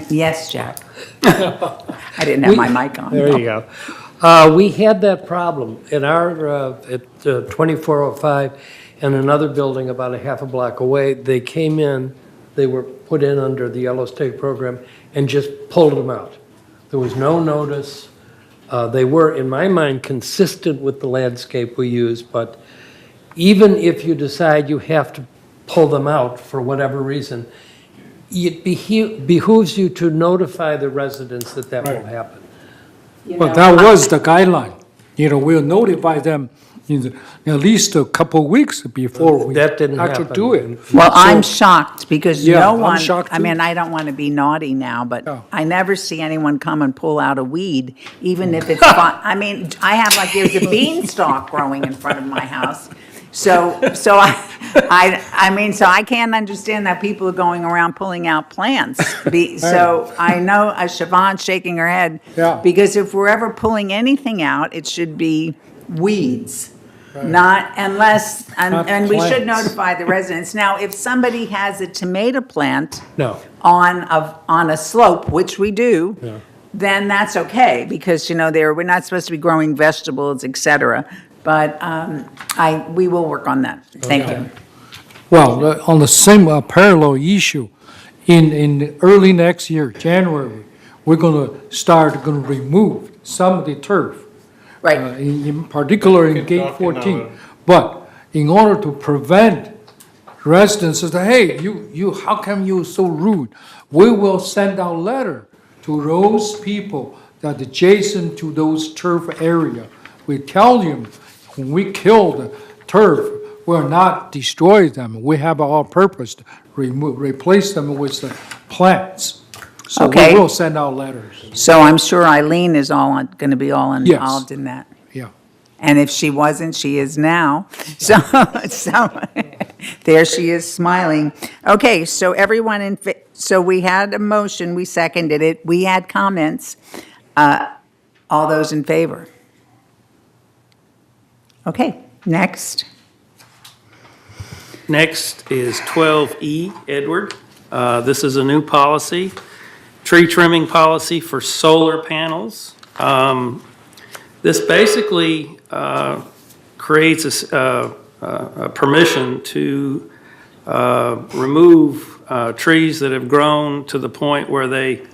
Yes, Jack. I didn't have my mic on. There you go. We had that problem in our, at 2405 and another building about a half a block away. They came in, they were put in under the Yellow Stake program and just pulled them out. There was no notice. They were, in my mind, consistent with the landscape we use, but even if you decide you have to pull them out for whatever reason, it behooves you to notify the residents that that will happen. But that was the guideline. We'll notify them in at least a couple of weeks before we That didn't actually happen. do it. Well, I'm So- shocked because Yeah, no I'm one, shocked I too. mean, I don't want to be naughty now, but No. I never see anyone come and pull out a weed, even if it's fun. I mean, I have like, there's a beanstalk growing in front of my house. So I mean, so I can't understand that people are going around pulling out plants. So I know Siobhan's shaking her head. Yeah. Because if we're ever pulling anything out, it should be weeds. Not unless, Not and we should plants. notify the residents. Now, if somebody has a tomato plant No. on a slope, which we do, Yeah. then that's okay, because, we're not supposed to be growing vegetables, et cetera. But we will work on that. Thank you. Well, on the same parallel issue, in early next year, January, we're going to remove some of the turf. Right. In particular in can Gate talk in 14. our- But in order to prevent residents says, hey, how come you so rude? We will send out letter to those people that adjacent to those turf area. We tell them, when we kill the turf, we'll not destroy them. We have our purpose to replace them with the plants. So we Okay. will send out letters. So I'm sure Eileen is going to be all Yes. involved in that. Yeah. And if she wasn't, she is now. So, there she is smiling. Okay, so everyone so we had a motion, we seconded it, we had comments. All those in favor? Okay, next. Next is 12E, Edward. This is a new policy, tree trimming policy for solar panels. This basically creates a permission to remove trees that have grown to the point where they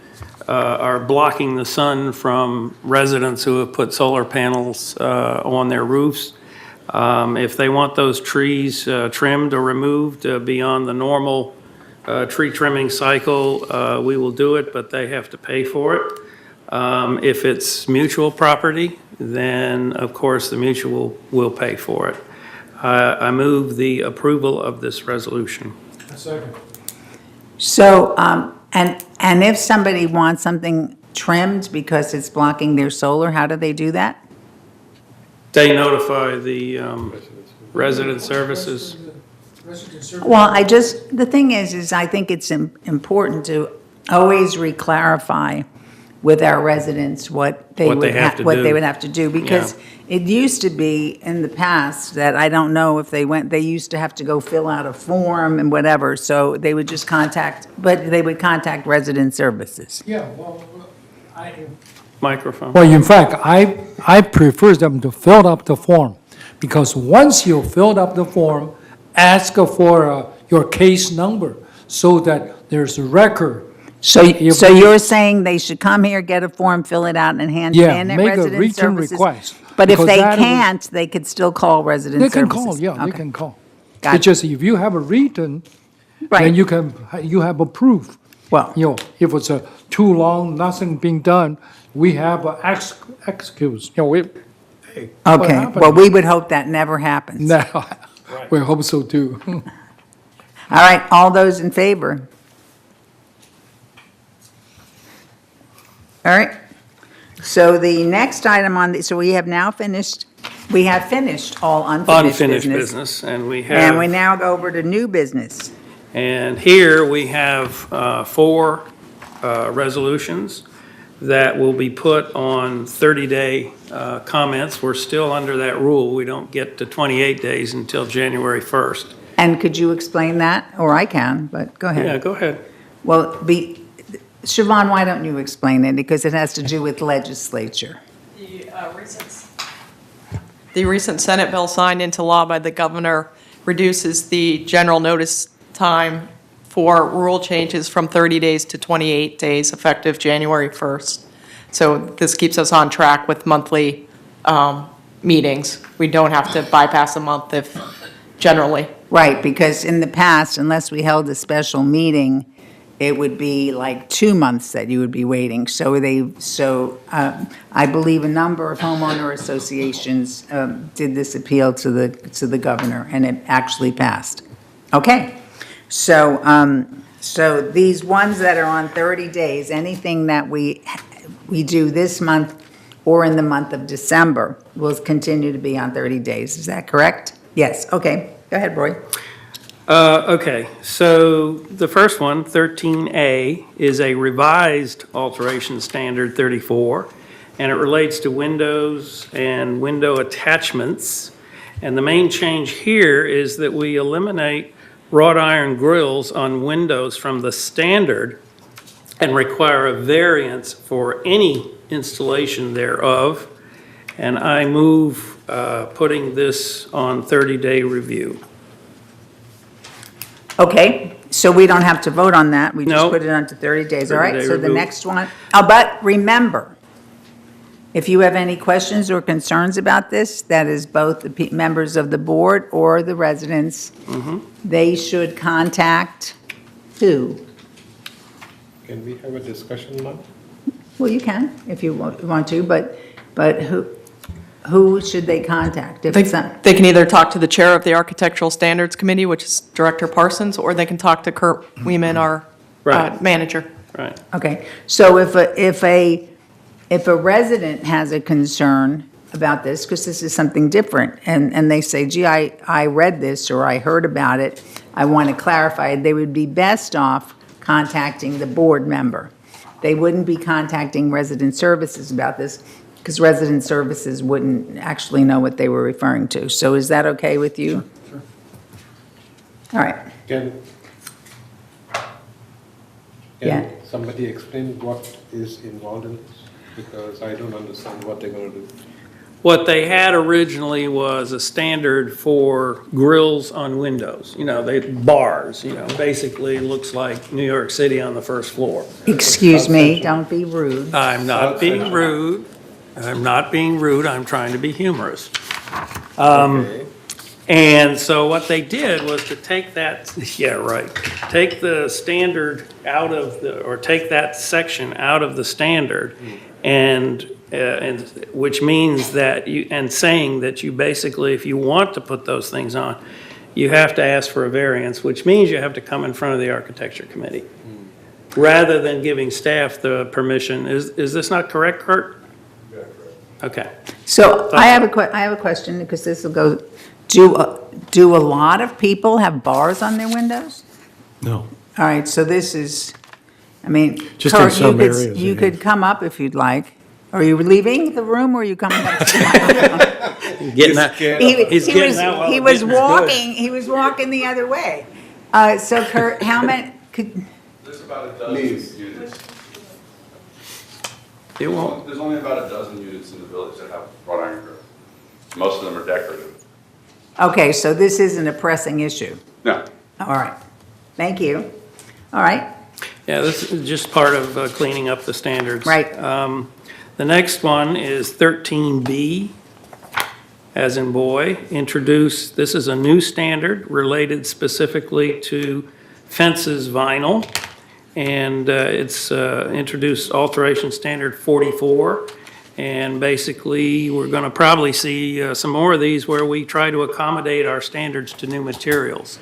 are blocking the sun from residents who have put solar panels on their roofs. If they want those trees trimmed or removed beyond the normal tree trimming cycle, we will do it, but they have to pay for it. If it's mutual property, then of course the mutual will pay for it. I move the approval of this resolution. Second. So, and if somebody wants something trimmed because it's blocking their solar, how do they do that? They notify the resident services. Well, the thing is I think it's important to always re-clarify with our residents what they would have to do, because it used to be in the past that I don't know if they used to have to go fill out a form and whatever, so they would just contact resident services. Yeah, well, Microphone. Well, in fact, I prefer them to fill up the form, because once you filled up the form, ask for your case number so that there's a record. So you're saying they should come here, get a form, fill it out, and hand it Yeah, in at make a resident written services? request. But if because they that was- can't, they could still call resident They services? can call, yeah, they Okay. can call. Gotcha. It's just if you have a written, Right. then you have a proof. Well, If it's too long, nothing being done, we have an excuse, hey, what okay, happened? well, we would hope that never happens. No, we hope so too. All right, all those in favor? All right, so the next item so we have finished all unfinished business. And we And we have, now go over to new business. and here we have 4 resolutions that will be put on 30-day comments. We're still under that rule. We don't get to 28 days until January 1st. And could you explain that? Or I can, but go ahead. Yeah, go ahead. Well, Siobhan, why don't you explain it? Because it has to do with legislature. The recent Senate bill signed into law by the governor reduces the general notice time for rule changes from 30 days to 28 days effective January 1st. So this keeps us on track with monthly meetings. We don't have to bypass a month if generally. Right, because in the past, unless we held a special meeting, it would be like 2 months that you would be waiting. So I believe a number of homeowner associations did this appeal to the governor, and it actually passed. Okay, so these ones that are on 30 days, anything that we do this month or in the month of December will continue to be on 30 days. Is that correct? Yes, okay. Go ahead, Roy. Okay, so the first one, 13A, is a revised alteration standard 34, and it relates to windows and window attachments. And the main change here is that we eliminate wrought iron grills on windows from the standard and require a variance for any installation thereof. And I move putting this on 30-day review. Okay, so we don't have to vote on that, we just No. put it on to 30 days, all right? 30-day So the review. next one, but remember, If you have any questions or concerns about this, that is both the members of the board or the residents, they should contact who? Can we have a discussion now? Well, you can, if you want to, but who should they contact? If it's not, They can either talk to the chair of the Architectural Standards Committee, which is Director Parsons, or they can talk to Kurt Weeman, our Right. manager. Right. okay, so if a resident has a concern about this, because this is something different, and they say, gee, I read this, or I heard about it, I want to clarify, they would be best off contacting the board member. They wouldn't be contacting resident services about this, because resident services wouldn't actually know what they were referring to. So is that okay with you? Sure. All right. Can Yeah. somebody explain what is involved in this? Because I don't understand what they're going to do. What they had originally was a standard for grills on windows, bars, basically looks like New York City on the first floor. Excuse me, don't be rude. I'm not being rude. I'm not being rude. I'm trying to be humorous. And so what they did was to take that, yeah, right, take the standard out of or take that section out of the standard, and which means that saying that you basically, if you want to put those things on, you have to ask for a variance, which means you have to come in front of the architecture committee, rather than giving staff the permission. Is this not correct, Kurt? Yeah, correct. Okay. So I have a question, because this will go, do a lot of people have bars on their windows? No. All right, so this is, I mean, Just in Kurt, some areas, you yeah. could come up if you'd like. Are you leaving the room, or are you coming up? Getting that. He's getting that while He the was meeting's good. walking, he was walking the other way. So Kurt, how many, There's about a dozen units. It won't. There's only about a dozen units in the village that have wrought iron grills. Most of them are decorative. okay, so this isn't a pressing issue. No. All right, thank you. All right, Yeah, this is just part of cleaning up the standards. Right. The next one is 13B, as in boy, introduce, this is a new standard related specifically to fences vinyl, and it's introduced alteration standard 44, and basically, we're going to probably see some more of these where we try to accommodate our standards to new materials.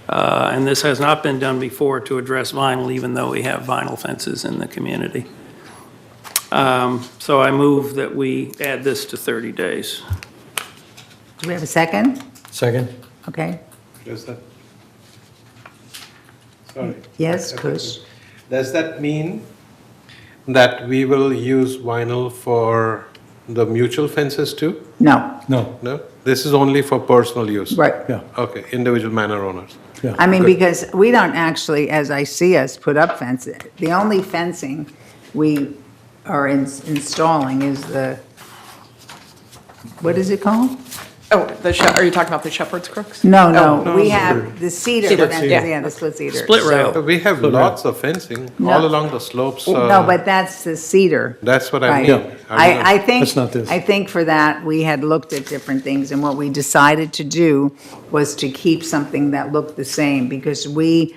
And this has not been done before to address vinyl, even though we have vinyl fences in the community. So I move that we add this to 30 days. do we have a second? Second? Okay, Does that? Sorry. yes, Kush? Does that mean that we will use vinyl for the mutual fences too? No, No. No? This is only for personal use? right. Yeah. Okay, individual manor owners. Yeah. I mean, Good. because we don't actually, as I see us, put up fencing. The only fencing we are installing is the, what is it called? Oh, are you talking about the shepherd's crooks? No, Oh, no, we have the cedar Cedar, fences, yeah. yeah, the split cedar. Split rail. So- We have lots of fencing No. all along the slopes. No, but that's the cedar. That's what I Right. mean. I think, That's not this. I think for that, we had looked at different things, and what we decided to do was to keep something that looked the same, because we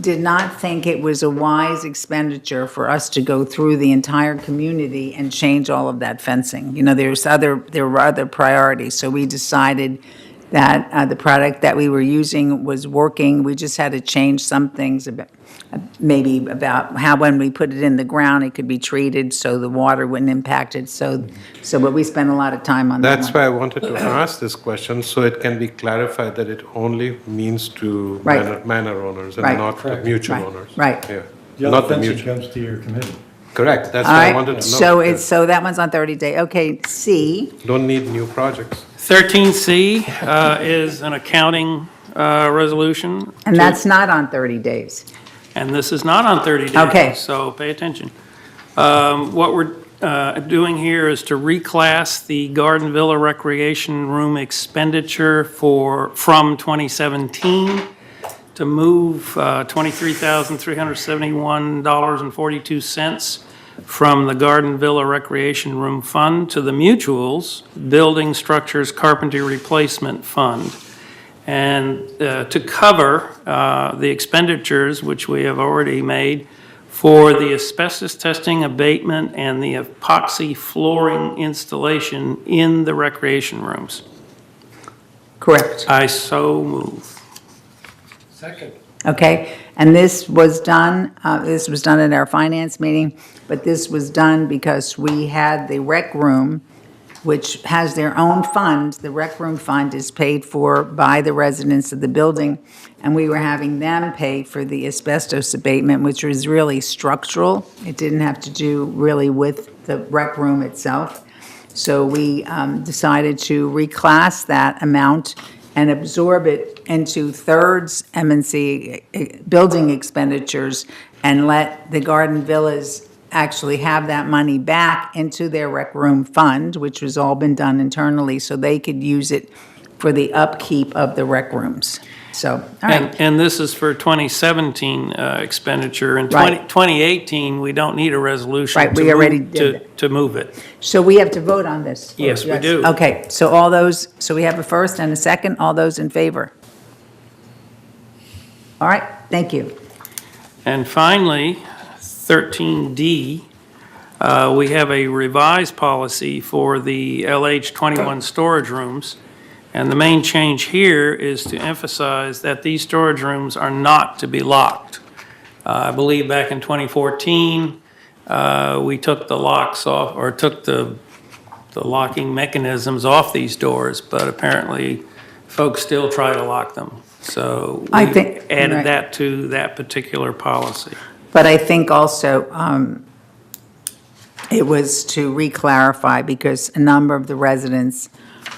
did not think it was a wise expenditure for us to go through the entire community and change all of that fencing. There were other priorities, so we decided that the product that we were using was working. We just had to change some things about, maybe about how when we put it in the ground, it could be treated so the water wouldn't impact it. But we spent a lot of time on that That's one. why I wanted to ask this question, so it can be clarified that it only means to Right. manor owners and Right. not the mutual Right. owners. Right. Yeah. The other Not the fencing mutual. comes to your committee. Correct, that's All what I right, wanted to know. so that one's on 30 day. Okay, C, Don't need new projects. 13C is an accounting resolution. and that's not on 30 days. And this is not on 30 days. Okay. So pay attention. What we're doing here is to reclass the Garden Villa Recreation Room expenditure from 2017 to move $23,371.42 from the Garden Villa Recreation Room Fund to the Mutual's Building Structures Carpentry Replacement Fund. And to cover the expenditures, which we have already made, for the asbestos testing abatement and the epoxy flooring installation in the recreation rooms. Correct. I so move. Second. Okay, and this was done at our finance meeting, but this was done because we had the rec room, which has their own fund. The rec room fund is paid for by the residents of the building, and we were having them pay for the asbestos abatement, which was really structural. It didn't have to do really with the rec room itself. So we decided to reclass that amount and absorb it into thirds M&C building expenditures and let the Garden Villas actually have that money back into their rec room fund, which has all been done internally, so they could use it for the upkeep of the rec rooms. So, all right. And this is for 2017 expenditure. In Right. 2018, we don't need a resolution Right, to we already move- did that. to move it. So we have to vote on this? Yes, we do. Okay, so so we have a first and a second, all those in favor? All right, thank you. And finally, 13D, we have a revised policy for the LH21 storage rooms. And the main change here is to emphasize that these storage rooms are not to be locked. I believe back in 2014, we took the locks off, or took the locking mechanisms off these doors, but apparently folks still try to lock them. So we I think- added right. that to that particular policy. But I think also it was to re-clarify because a number of the residents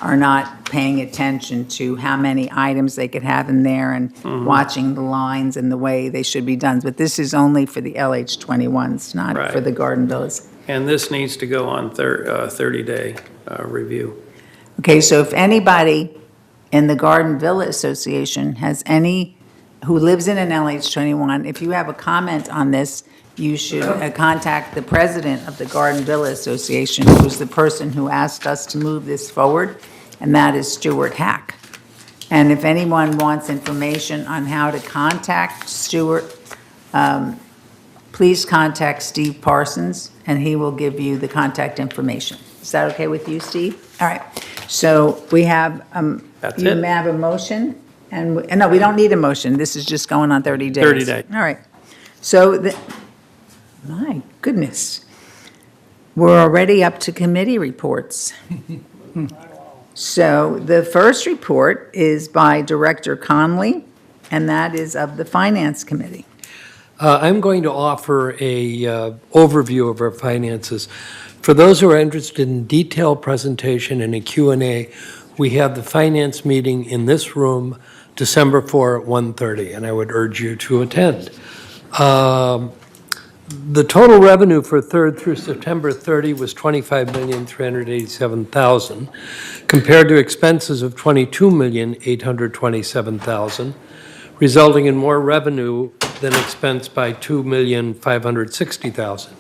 are not paying attention to how many items they could have in there and watching the lines and the way they should be done. But this is only for the LH21s, not Right. for the Garden Villas. And this needs to go on 30-day review. Okay, so if anybody in the Garden Villa Association who lives in an LH21, if you have a comment on this, you should contact the president of the Garden Villa Association, who's the person who asked us to move this forward, and that is Stuart Hack. And if anyone wants information on how to contact Stuart, please contact Steve Parsons, and he will give you the contact information. Is that okay with you, Steve? All right, so we have, That's you it. have a motion, and, no, we don't need a motion, this is just going on 30 days. 30 days. All right, so, my goodness, we're already up to committee reports. So the first report is by Director Conley, and that is of the Finance Committee. I'm going to offer a overview of our finances. For those who are interested in detailed presentation and a Q&A, we have the finance meeting in this room, December 4 at 1:30, and I would urge you to attend. The total revenue for 3rd through September 30 was $25,387,000, compared to expenses of $22,827,000, resulting in more revenue than expense by $2,560,000.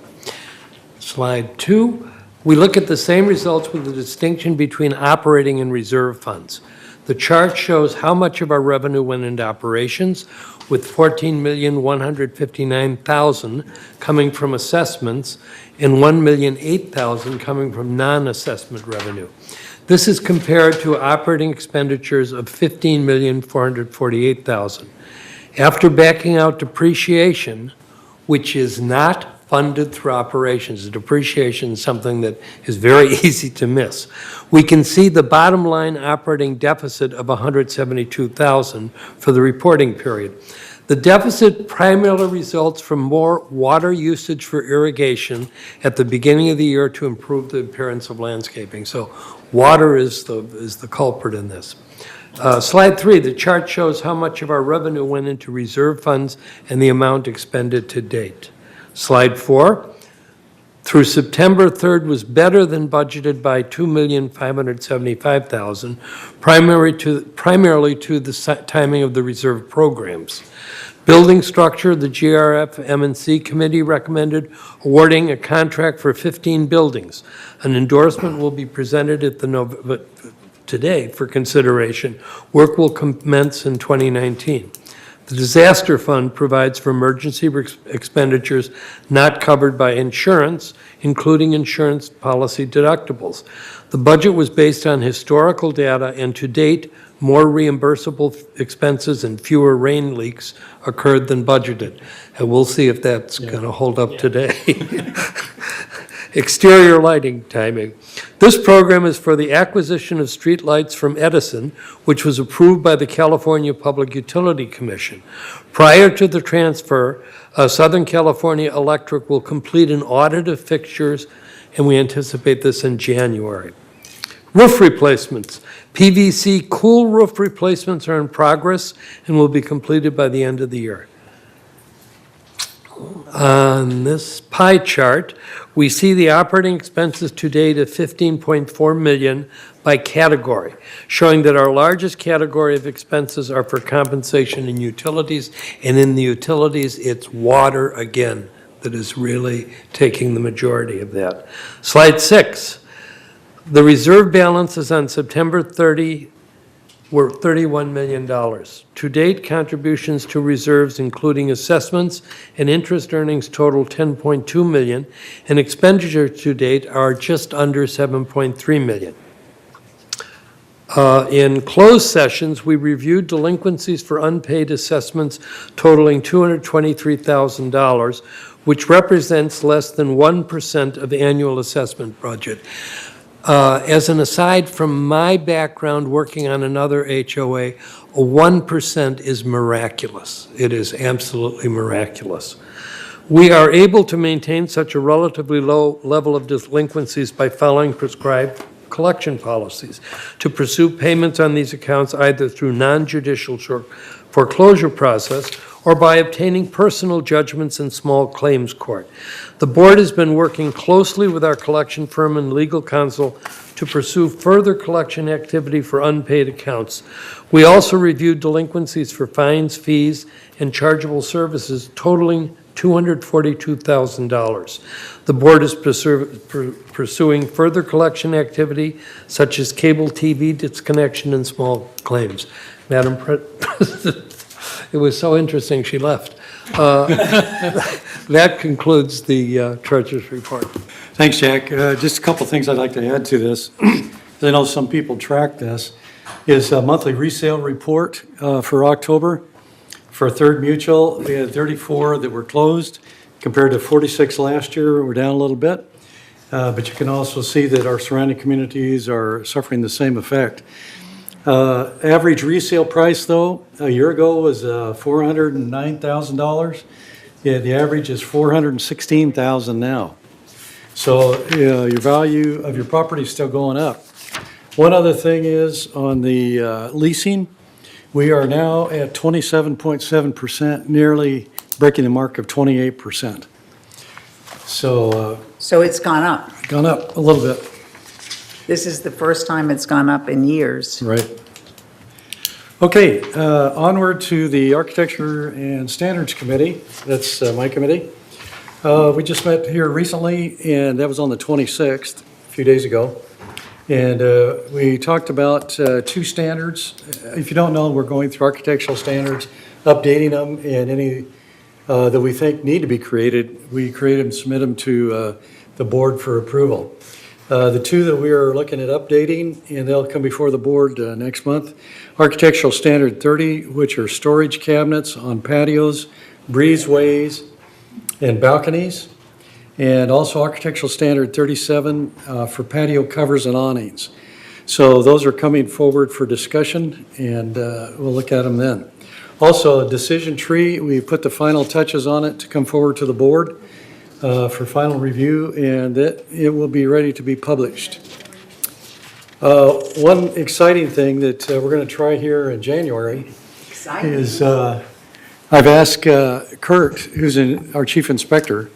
Slide 2, we look at the same results with the distinction between operating and reserve funds. The chart shows how much of our revenue went into operations, with $14,159,000 coming from assessments and $1,008,000 coming from non-assessment revenue. This is compared to operating expenditures of $15,448,000. After backing out depreciation, which is not funded through operations, depreciation is something that is very easy to miss, we can see the bottom line operating deficit of $172,000 for the reporting period. The deficit primarily results from more water usage for irrigation at the beginning of the year to improve the appearance of landscaping. So water is the culprit in this. Slide 3, the chart shows how much of our revenue went into reserve funds and the amount expended to date. Slide 4, through September 3rd was better than budgeted by $2,575,000, primarily to the timing of the reserve programs. Building structure, the GRF M&C committee recommended awarding a contract for 15 buildings. An endorsement will be presented at the today for consideration. Work will commence in 2019. The disaster fund provides for emergency expenditures not covered by insurance, including insurance policy deductibles. The budget was based on historical data, and to date, more reimbursable expenses and fewer rain leaks occurred than budgeted. And we'll see if that's going to hold up today. Exterior lighting timing. This program is for the acquisition of streetlights from Edison, which was approved by the California Public Utility Commission. Prior to the transfer, Southern California Electric will complete an audit of fixtures, and we anticipate this in January. Roof replacements. PVC cool roof replacements are in progress and will be completed by the end of the year. On this pie chart, we see the operating expenses to date at $15.4 million by category, showing that our largest category of expenses are for compensation and utilities, and in the utilities, it's water again that is really taking the majority of that. Slide 6, the reserve balances on September 30 were $31 million. To date, contributions to reserves, including assessments and interest earnings, total $10.2 million, and expenditures to date are just under $7.3 million. In closed sessions, we reviewed delinquencies for unpaid assessments totaling $223,000, which represents less than 1% of the annual assessment budget. As an aside, from my background working on another HOA, a 1% is miraculous. It is absolutely miraculous. We are able to maintain such a relatively low level of delinquencies by following prescribed collection policies. To pursue payments on these accounts either through non-judicial foreclosure process or by obtaining personal judgments in small claims court. The board has been working closely with our collection firm and legal counsel to pursue further collection activity for unpaid accounts. We also reviewed delinquencies for fines, fees, and chargeable services totaling $242,000. The board is pursuing further collection activity such as cable TV disconnection and small claims. Madam President, it was so interesting she left. That concludes the treasurer's report. Thanks, Jack. Just a couple things I'd like to add to this. I know some people track this, is a monthly resale report for October. For Third Mutual, we had 34 that were closed compared to 46 last year. We're down a little bit. But you can also see that our surrounding communities are suffering the same effect. Average resale price, though, a year ago was $409,000. Yeah, the average is $416,000 now. So your value of your property is still going up. One other thing is on the leasing, we are now at 27.7%, nearly breaking the mark of 28%. So it's gone up. Gone up a little bit. This is the first time it's gone up in years. Right. Okay, onward to the Architecture and Standards Committee. That's my committee. We just met here recently, and that was on the 26th, a few days ago. And we talked about two standards. If you don't know, we're going through architectural standards, updating them, and any that we think need to be created, we create them, submit them to the board for approval. The two that we are looking at updating, and they'll come before the board next month, Architectural Standard 30, which are storage cabinets on patios, breezeways, and balconies, and also Architectural Standard 37 for patio covers and awnings. So those are coming forward for discussion, and we'll look at them then. Also, a decision tree, we put the final touches on it to come forward to the board for final review, and it will be ready to be published. One exciting thing that we're going to try here in January is I've asked Kurt, who's our chief inspector,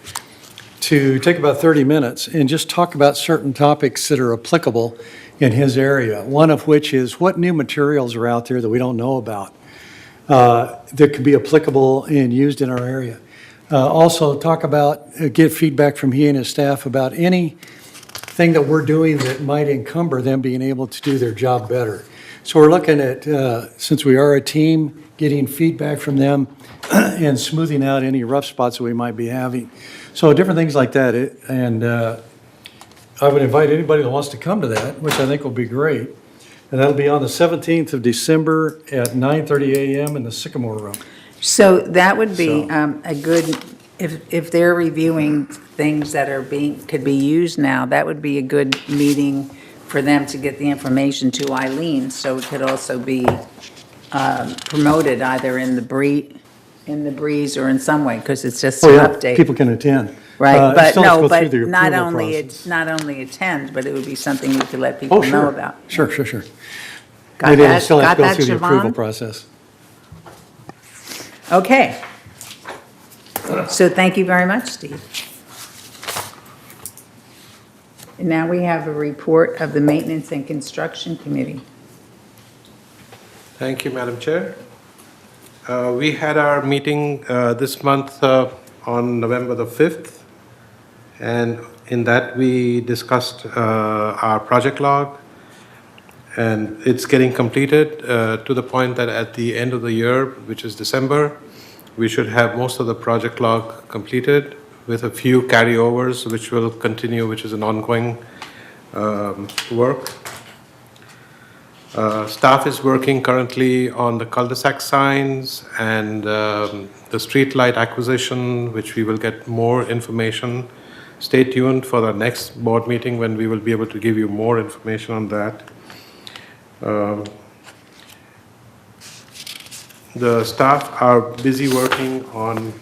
to take about 30 minutes and just talk about certain topics that are applicable in his area. One of which is what new materials are out there that we don't know about. that could be applicable and used in our area. Also, get feedback from he and his staff about anything that we're doing that might encumber them being able to do their job better. So we're looking at, since we are a team, getting feedback from them and smoothing out any rough spots that we might be having. So different things like that. I would invite anybody that wants to come to that, which I think will be great. And that'll be on the 17th of December at 9:30 a.m. in the Sycamore Room. So that would be a good, if they're reviewing things that could be used now, that would be a good meeting for them to get the information to Eileen, so it could also be promoted either in the breeze or in some way, because it's just an update. People can attend. Right, but no, but not not only attend, but it would be something you could let people know about. Sure. Got Maybe that, still have got to go that, through the approval Siobhan? process. Okay. So thank you very much, Steve. And now we have a report of the Maintenance and Construction Committee. Thank you, Madam Chair. We had our meeting this month on November the 5th, and in that we discussed our project log, and it's getting completed to the point that at the end of the year, which is December, we should have most of the project log completed with a few carryovers which will continue, which is an ongoing work. Staff is working currently on the cul-de-sac signs and the street light acquisition, which we will get more information. Stay tuned for the next board meeting when we will be able to give you more information on that. The staff are busy working on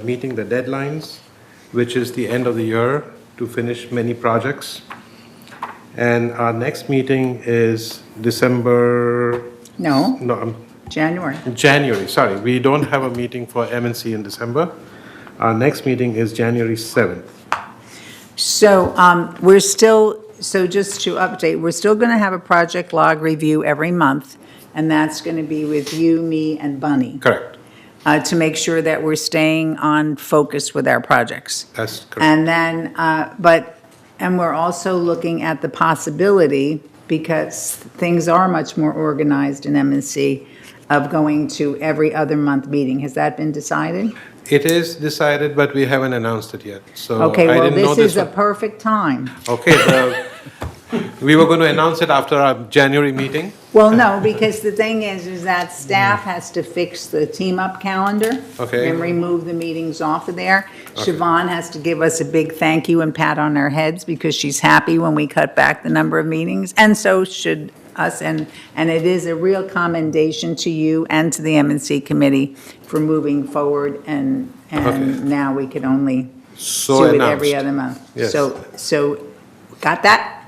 meeting the deadlines, which is the end of the year, to finish many projects. And our next meeting is December... January, sorry. We don't have a meeting for MNC in December. Our next meeting is January 7th. So so just to update, we're still going to have a project log review every month, and that's going to be with you, me, and Bunny. Correct. To make sure that we're staying on focus with our projects. That's correct. And then, and we're also looking at the possibility, because things are much more organized in MNC, of going to every other month meeting. Has that been decided? It is decided, but we haven't announced it yet. So Okay, I well, didn't know this is a one. perfect time. Okay, we were going to announce it after our January meeting. Well, no, because the thing is that staff has to fix the team-up calendar. Okay. And remove the meetings off of there. Siobhan has to give us a big thank you and pat on our heads, because she's happy when we cut back the number of meetings, and so should us. And it is a real commendation to you and to the MNC committee for moving forward, and now we can only do it every other month. Yes. So, got that?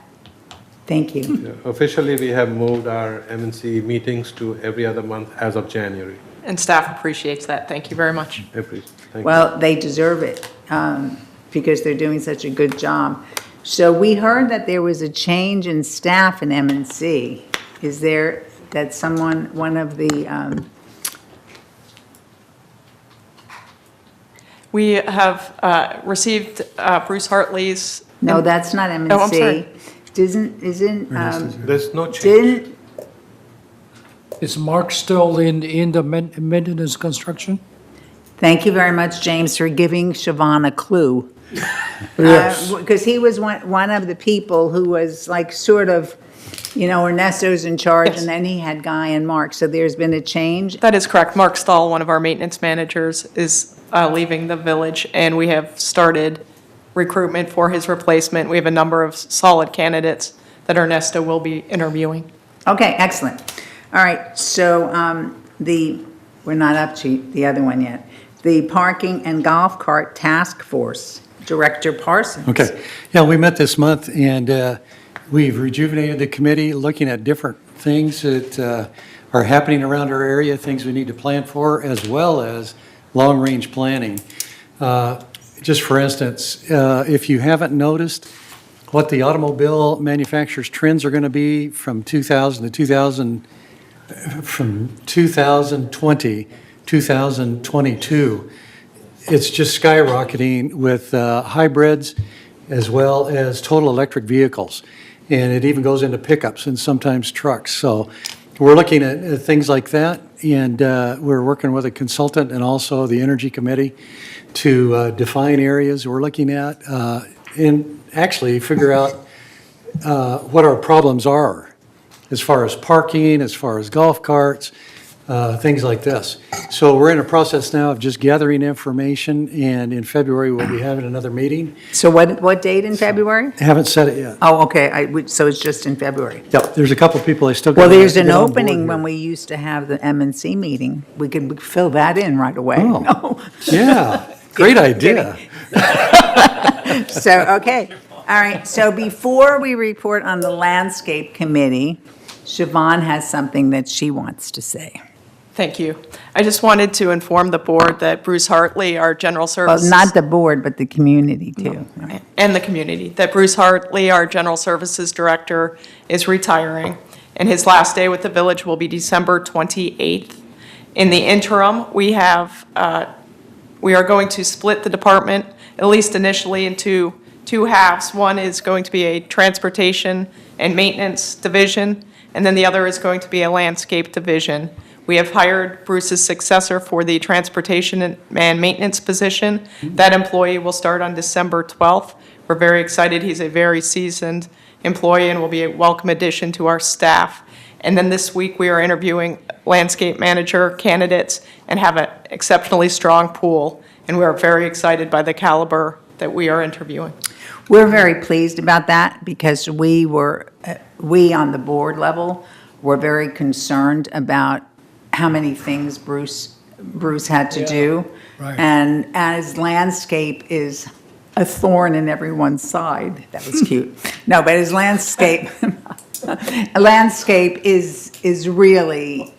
Thank you. Yeah, officially, we have moved our MNC meetings to every other month as of January. And staff appreciates that. Thank you very much. Thank you. Well, they deserve it, because they're doing such a good job. So we heard that there was a change in staff in MNC. Is there, that one of the, We have received Bruce Hartley's... no, that's not MNC. Oh, I'm sorry. There's no change. Is Mark still in the maintenance construction? Thank you very much, James, for giving Siobhan a clue. Yes. Because he was one of the people who was like sort of, Ernesto's in charge, Yes. and then he had Guy and Mark, so there's been a change. That is correct. Mark Stahl, one of our maintenance managers, is leaving the village, and we have started recruitment for his replacement. We have a number of solid candidates that Ernesto will be interviewing. Okay, excellent. All right, so we're not up to the other one yet. The Parking and Golf Cart Task Force, Director Parsons. Okay. Yeah, we met this month, and we've rejuvenated the committee, looking at different things that are happening around our area, things we need to plan for, as well as long-range planning. Just for instance, if you haven't noticed what the automobile manufacturers' trends are going to be from 2000 to from 2020, 2022, it's just skyrocketing with hybrids as well as total electric vehicles. And it even goes into pickups and sometimes trucks. So we're looking at things like that, and we're working with a consultant and also the Energy Committee to define areas we're looking at and actually figure out what our problems are as far as parking, as far as golf carts, things like this. So we're in a process now of just gathering information, and in February, we'll be having another meeting. So what date in February? Haven't said it yet. Oh, okay, so it's just in February. Yep, there's a couple people I still got. Well, there's an opening when we used to have the M&C meeting. We could fill that in right away. Oh, No. yeah, great idea. So, okay, all right, so before we report on the landscape committee, Siobhan has something that she wants to say. Thank you. I just wanted to inform the board that Bruce Hartley, our general Well, services. not the board, but the community too. And the community, that Bruce Hartley, our general services director, is retiring, and his last day with the village will be December 28th. In the interim, we are going to split the department, at least initially, into two halves. One is going to be a transportation and maintenance division, and then the other is going to be a landscape division. We have hired Bruce's successor for the transportation and maintenance position. That employee will start on December 12th. We're very excited. He's a very seasoned employee and will be a welcome addition to our staff. And then this week, we are interviewing landscape manager candidates and have an exceptionally strong pool. And we are very excited by the caliber that we are interviewing. We're very pleased about that because we on the board level were very concerned about how many things Bruce had to do. right. And as landscape is a thorn in everyone's side, that was cute. No, but as landscape is really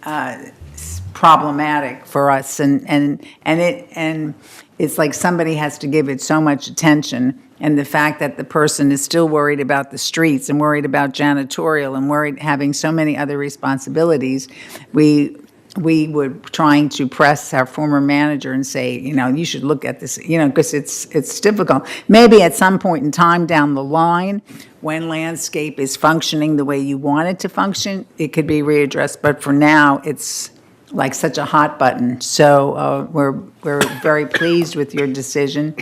problematic for us, and it's like somebody has to give it so much attention. And the fact that the person is still worried about the streets and worried about janitorial and worried having so many other responsibilities, we were trying to press our former manager and say, you should look at this, because it's difficult. Maybe at some point in time down the line, when landscape is functioning the way you want it to function, it could be readdressed. But for now, it's like such a hot button. So we're very pleased with your decision.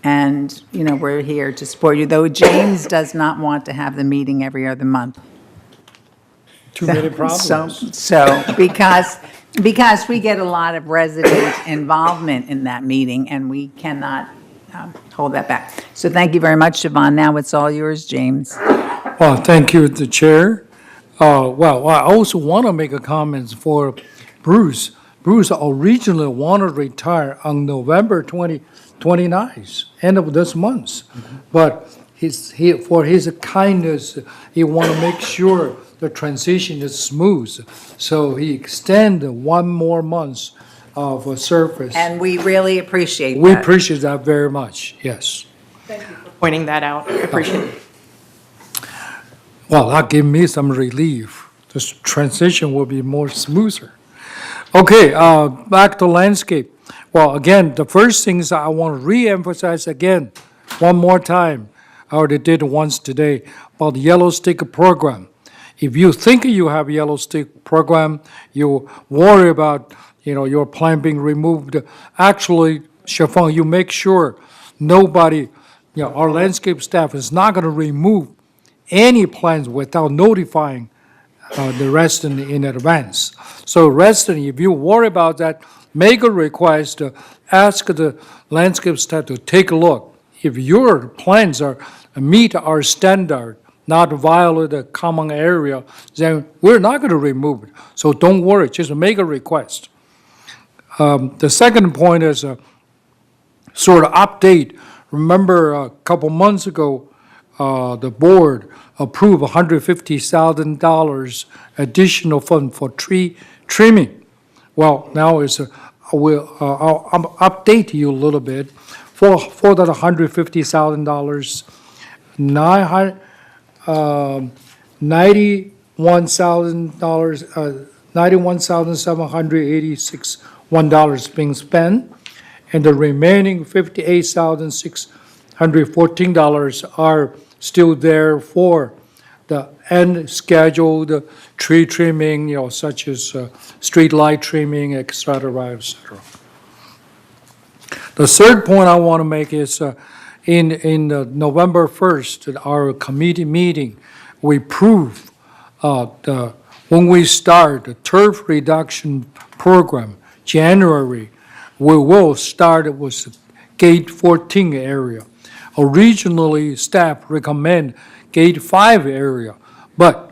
And, we're here to support you, though James does not want to have the meeting every other month. Too many problems. So because we get a lot of resident involvement in that meeting, and we cannot hold that back. So thank you very much, Siobhan. Now it's all yours, James. Well, thank you, the chair. Well, I also want to make a comment for Bruce. Bruce originally wanted to retire on November 29th, end of this month. But for his kindness, he want to make sure the transition is smooth. So he extended one more month of service. And we really appreciate that. We appreciate that very much, yes. Thank you for pointing that out. I appreciate it. Well, that gave me some relief. This transition will be more smoother. Okay, back to landscape. Well, again, the first things I want to re-emphasize again, one more time. I already did it once today about the yellow stick program. If you think you have a yellow stick program, you worry about, your plant being removed. Actually, Chiffon, you make sure nobody, our landscape staff is not going to remove any plants without notifying the resident in advance. So resident, if you worry about that, make a request, ask the landscape staff to take a look. If your plants meet our standard, not violate the common area, then we're not going to remove it. So don't worry, just make a request. The second point is sort of update. Remember a couple months ago, the board approved $150,000 additional fund for tree trimming. Well, now I'll update you a little bit. For that $150,000, $91,000, $91,786 being spent, and the remaining $58,614 are still there for the unscheduled tree trimming, such as street light trimming, et cetera, et cetera. The third point I want to make is in November 1st, at our committee meeting, we proved when we start the turf reduction program, January, we will start with Gate 14 area. Originally, staff recommend Gate 5 area, but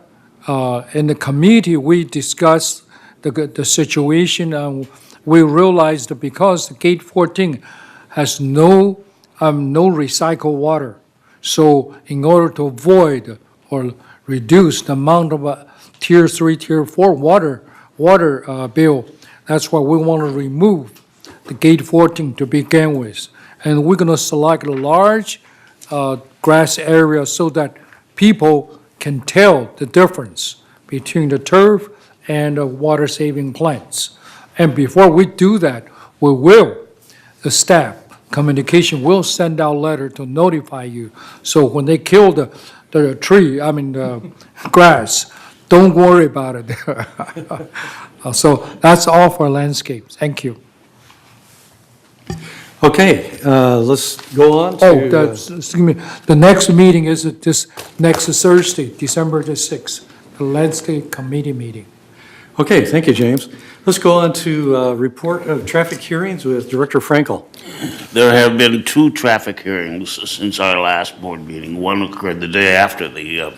in the committee, we discussed the situation, and we realized that because Gate 14 has no recycled water, so in order to avoid or reduce the amount of Tier 3, Tier 4 water bill, that's why we want to remove the Gate 14 to begin with. And we're going to select a large grass area so that people can tell the difference between the turf and the water-saving plants. And before we do that, the staff communication will send out letter to notify you. So when they kill the grass, don't worry about it. So that's all for landscapes. Thank you. Okay, let's go on to. Excuse me, the next meeting is this next Thursday, December the 6th, the landscape committee meeting. Okay, thank you, James. Let's go on to report of traffic hearings with Director Frankel. There have been 2 traffic hearings since our last board meeting. One occurred the day after the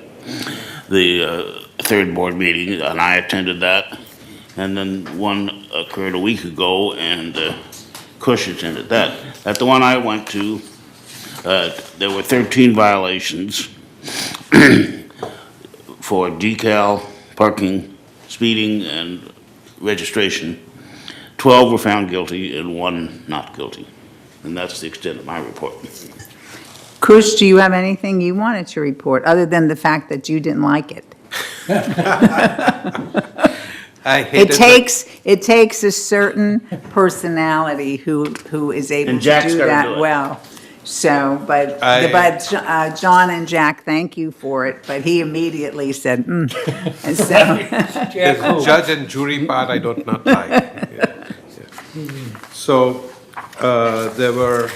third board meeting, and I attended that. And then one occurred a week ago, and Cush attended that. At the one I went to, there were 13 violations for decal, parking, speeding, and registration. 12 were found guilty and 1 not guilty. And that's the extent of my report. Kush, do you have anything you wanted to report, other than the fact that you didn't like it? It takes a certain personality who is able to do that well. So, but John and Jack, thank you for it, but he immediately said, And so. The judge and jury part I don't not like. Yeah. So, there were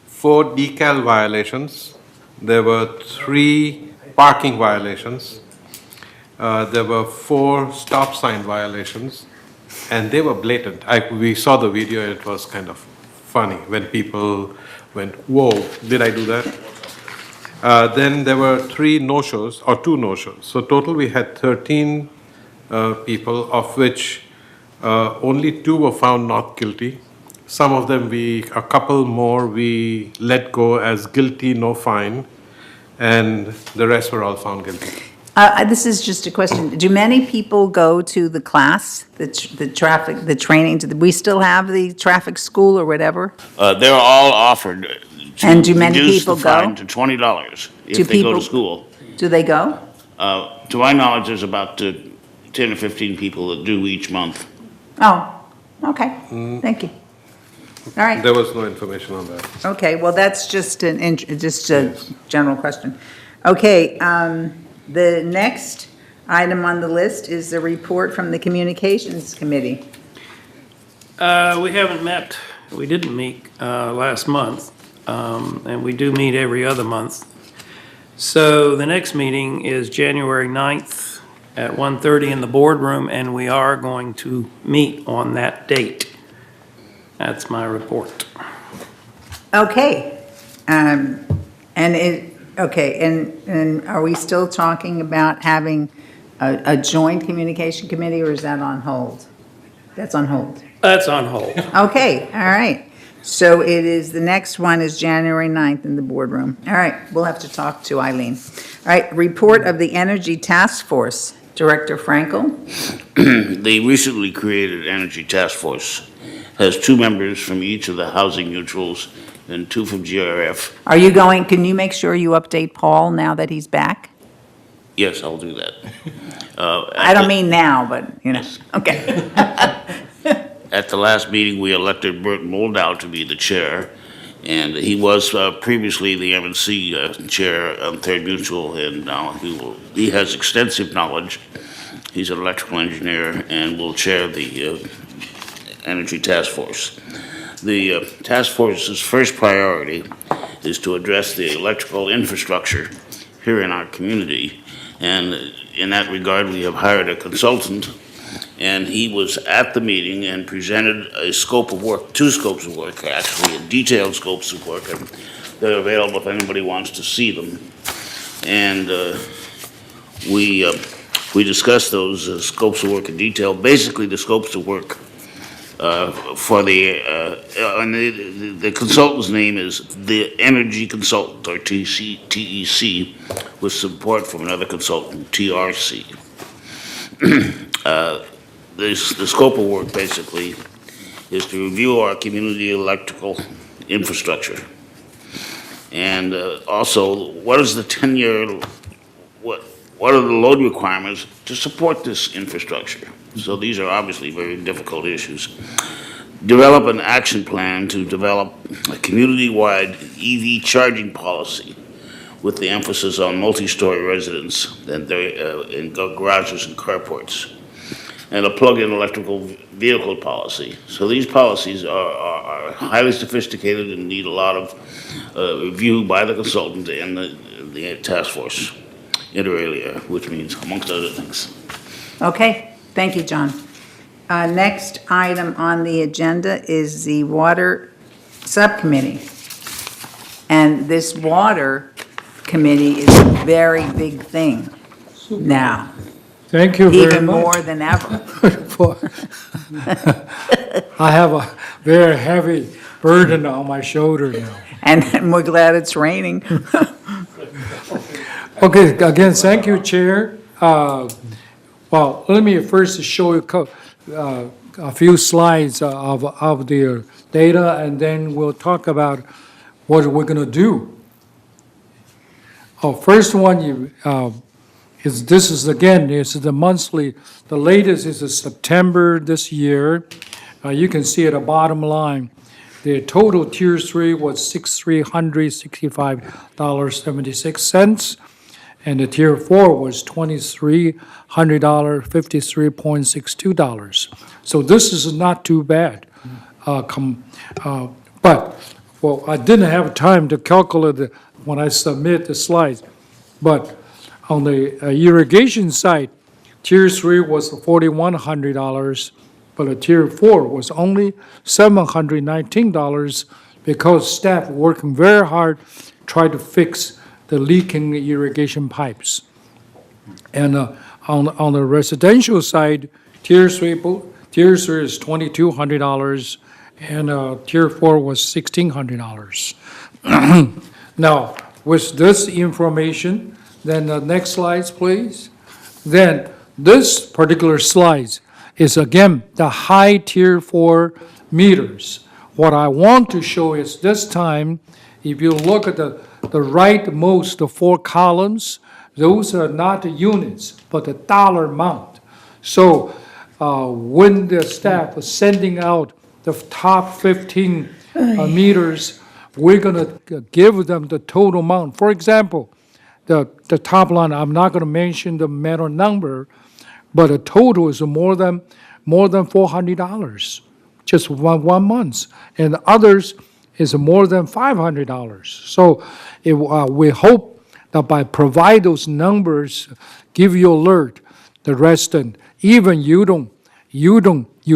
4 decal violations. There were 3 parking violations. There were 4 stop sign violations, and they were blatant. We saw the video, and it was kind of funny when people went, whoa, did I do that? Then there were 3 no-shows, or 2 no-shows. So total we had 13 people, of which only 2 were found not guilty. Some of them, a couple more, we let go as guilty, no fine, and the rest were all found guilty. This is just a question. Do many people go to the class, the training? Do we still have the traffic school or whatever? They're all offered to And do many reduce people the fine go? to $20 if Do they go people- to school. Do they go? To my knowledge, there's about 10 or 15 people that do each month. Oh, okay. Thank you. All right. There was no information on that. Okay, well, that's just a general question. Okay, the next item on the list is the report from the Communications Committee. We haven't met, we didn't meet last month, and we do meet every other month. So the next meeting is January 9th at 1:30 in the boardroom, and we are going to meet on that date. That's my report. Okay, and are we still talking about having a joint communication committee, or is that on hold? That's on hold. That's on hold. Okay, all right. So it is, the next one is January 9th in the boardroom. All right, we'll have to talk to Eileen. All right, report of the Energy Task Force. Director Frankel? The recently created Energy Task Force has 2 members from each of the housing neutrals and 2 from GRF. Can you make sure you update Paul now that he's back? Yes, I'll do that. I don't mean now, but, okay. At the last meeting, we elected Bert Moldow to be the chair, and he was previously the MNC chair on Third Mutual, and now he has extensive knowledge. He's an electrical engineer and will chair the Energy Task Force. The task force's first priority is to address the electrical infrastructure here in our community, and in that regard, we have hired a consultant. And he was at the meeting and presented a scope of work, two scopes of work, actually, detailed scopes of work. And they're available if anybody wants to see them. And we discussed those scopes of work in detail. Basically, the scopes of work for the consultant's name is the Energy Consultant, or TEC, with support from another consultant, TRC. The scope of work basically is to review our community electrical infrastructure. And also, what is the 10-year, what are the load requirements to support this infrastructure? So these are obviously very difficult issues. Develop an action plan to develop a community-wide EV charging policy with the emphasis on multi-story residents and in garages and carports, and a plug-in electrical vehicle policy. So these policies are highly sophisticated and need a lot of review by the consultant and the task force, inter alia, which means amongst other things. Okay, thank you, John. Next item on the agenda is the Water Subcommittee. And this Water Committee is a very big thing now. Thank you very much. Even more than ever. I have a very heavy burden on my shoulder now. And we're glad it's raining. Okay, again, thank you, Chair. Well, let me first show you a few slides of the data, and then we'll talk about what we're going to do. First one is the monthly. The latest is September this year. You can see at the bottom line, the total Tier 3 was $6,365.76, and the Tier 4 was $2,300.53.62. So this is not too bad. But, well, I didn't have time to calculate when I submit the slides, but on the irrigation side, Tier 3 was $4,100, but a Tier 4 was only $719 because staff working very hard tried to fix the leaking irrigation pipes. And on the residential side, Tier 3 is $2,200, and Tier 4 was $1,600. Now, with this information, then the next slides, please. Then this particular slide is again the high Tier 4 meters. What I want to show is this time, if you look at the rightmost, the 4 columns, those are not the units, but the dollar amount. So when the staff was sending out the top 15 meters, we're going to give them the total amount. For example, the top line, I'm not going to mention the metal number, but the total is more than $400, just one month. And others is more than $500. So we hope that by provide those numbers, give you alert, the resident, even you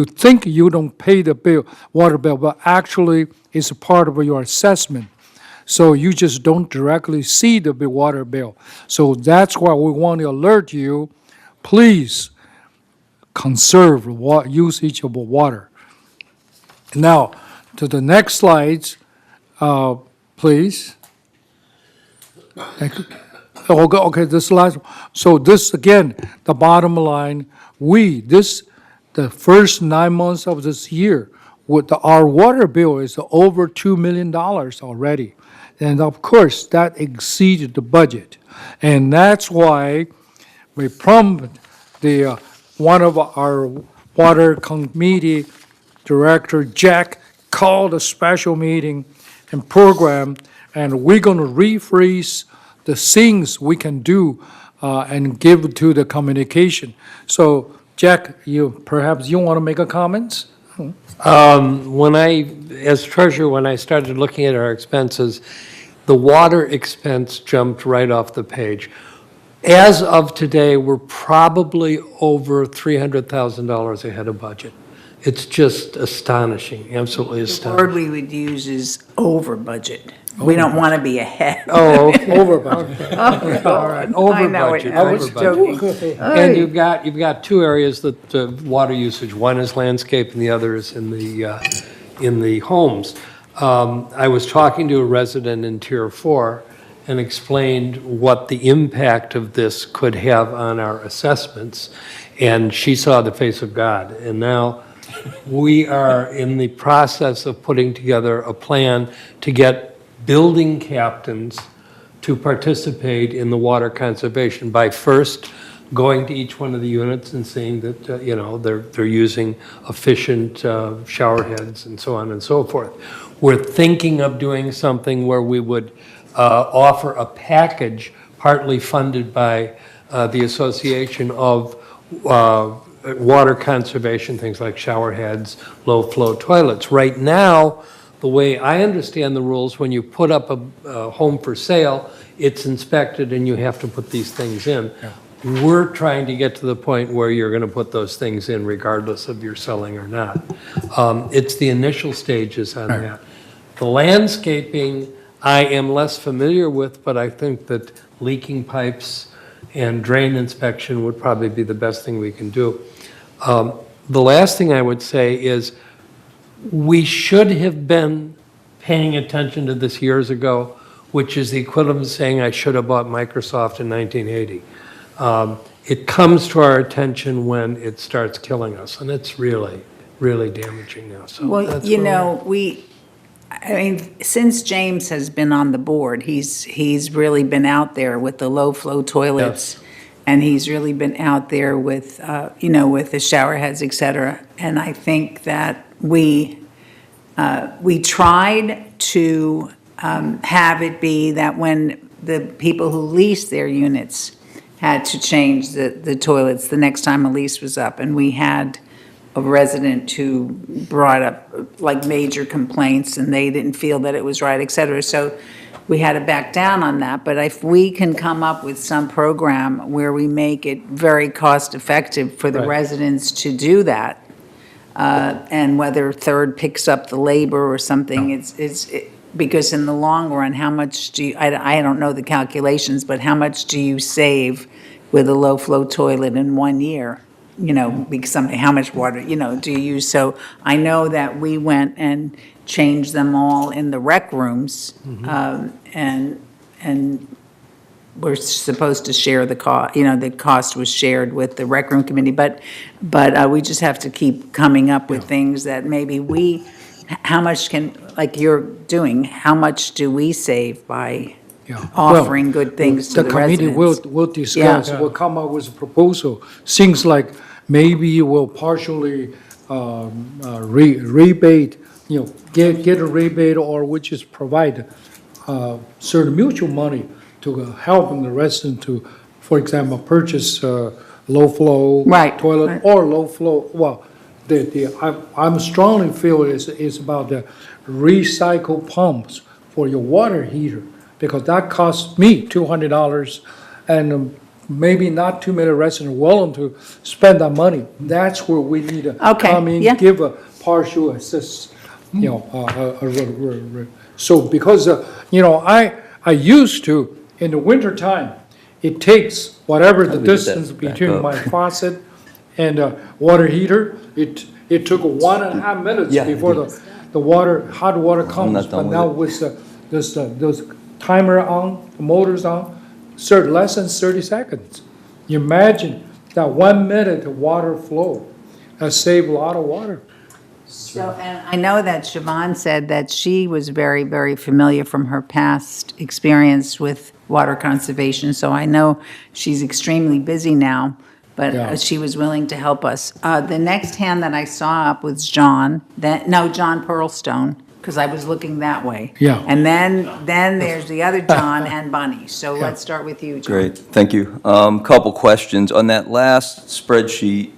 think you don't pay the bill, water bill, but actually it's a part of your assessment. So you just don't directly see the water bill. So that's why we want to alert you, please conserve usage of water. Now, to the next slides, please. Okay, this last. So this again, the bottom line. The first 9 months of this year, our water bill is over $2 million already, and of course that exceeded the budget, and that's why we prompted the, one of our water committee director, Jack, called a special meeting and program, and we're going to refreeze the things we can do and give to the communication. So, Jack, perhaps you want to make a comment? As treasurer, when I started looking at our expenses, the water expense jumped right off the page. As of today, we're probably over $300,000 ahead of budget. It's just astonishing, absolutely The astonishing. word we would use is over budget. We don't want to be ahead. Oh, okay. Over budget. All right, over I know it. budget, I was over budget. joking. And you've got two areas that water usage, one is landscape and the other is in the homes. I was talking to a resident in Tier 4 and explained what the impact of this could have on our assessments, and she saw the face of God. And now we are in the process of putting together a plan to get building captains to participate in the water conservation by first going to each one of the units and seeing that, they're using efficient shower heads and so on and so forth. We're thinking of doing something where we would offer a package partly funded by the association of water conservation, things like shower heads, low-flow toilets. Right now, the way I understand the rules, when you put up a home for sale, it's inspected and you have to put these things in. Yeah. We're trying to get to the point where you're going to put those things in regardless of your selling or not. It's the initial stages on that. The landscaping, I am less familiar with, but I think that leaking pipes and drain inspection would probably be the best thing we can do. The last thing I would say is we should have been paying attention to this years ago, which is the equivalent of saying I should have bought Microsoft in 1980. It comes to our attention when it starts killing us, and it's really, really damaging now. So Well, that's you where know, since James has been on the board, he's really been out there with the low-flow toilets. Yes. And he's really been out there with, with the shower heads, et cetera. And I think that we tried to have it be that when the people who leased their units had to change the toilets the next time a lease was up, and we had a resident who brought up like major complaints, and they didn't feel that it was right, et cetera. So we had to back down on that. But if we can come up with some program where we make it very cost-effective for the Right. residents to do that, and whether Third picks up the labor or something, because in the long run, how much do you, I don't know the calculations, but how much do you save with a low-flow toilet in 1 year? Because how much water, do you use? So I know that we went and changed them all in the rec rooms, and we're supposed to share the cost, the cost was shared with the rec room committee, but we just have to keep coming up with things that maybe how much can, like you're doing, how much do we save by offering good things to the committee residents? will discuss, Yeah. will come up with a proposal. Things like maybe we'll partially rebate, get a rebate, or we just provide certain mutual money to help the resident to, for example, purchase low-flow Right, toilet right. or low-flow, well, I'm strongly feel is about the recycle pumps for your water heater, because that costs me $200, and maybe not too many residents willing to spend that money. That's where we need to Okay, come in, yeah. give a partial assist, so because, I used to, in the wintertime, it takes whatever the distance between my faucet and water heater, it took 1.5 minutes before the hot water comes. But now with those timer on, the motors on, less than 30 seconds. You imagine that 1 minute of water flow, that save a lot of water. So, and I know that Siobhan said that she was very, very familiar from her past experience with water conservation, so I know she's extremely busy now, but Yeah. she was willing to help us. The next hand that I saw up was John, John Pearlstone, because I was looking that way. Yeah. And then there's the other John and Bunny. So let's start with you, John. Great, thank you. Couple questions. On that last spreadsheet,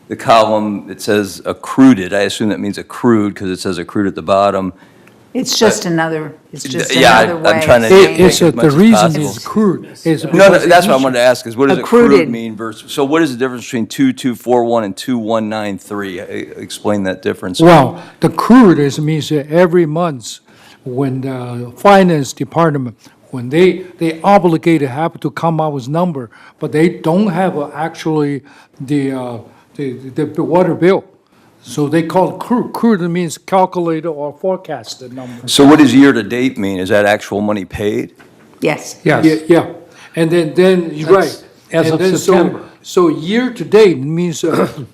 the column, it says accrued. I assume that means accrued because it says accrued at the bottom. It's just another, it's just Yeah, another way. I'm trying to of saying make It's as the much as reason possible. is accrued. Is No, because that's what I each- wanted to ask, is what does Accrued. accrued mean versus, so what is the difference between 2241 and 2193? Explain that difference. Well, the accrued is means that every month when the finance department, when they obligated have to come up with number, but they don't have actually the water bill. So they call it accrued. Accrued means calculated or forecasted number. So what does year-to-date mean? Is that actual money paid? Yes. Yes. Yeah, and then, you're right. as And of then September. So year-to-date means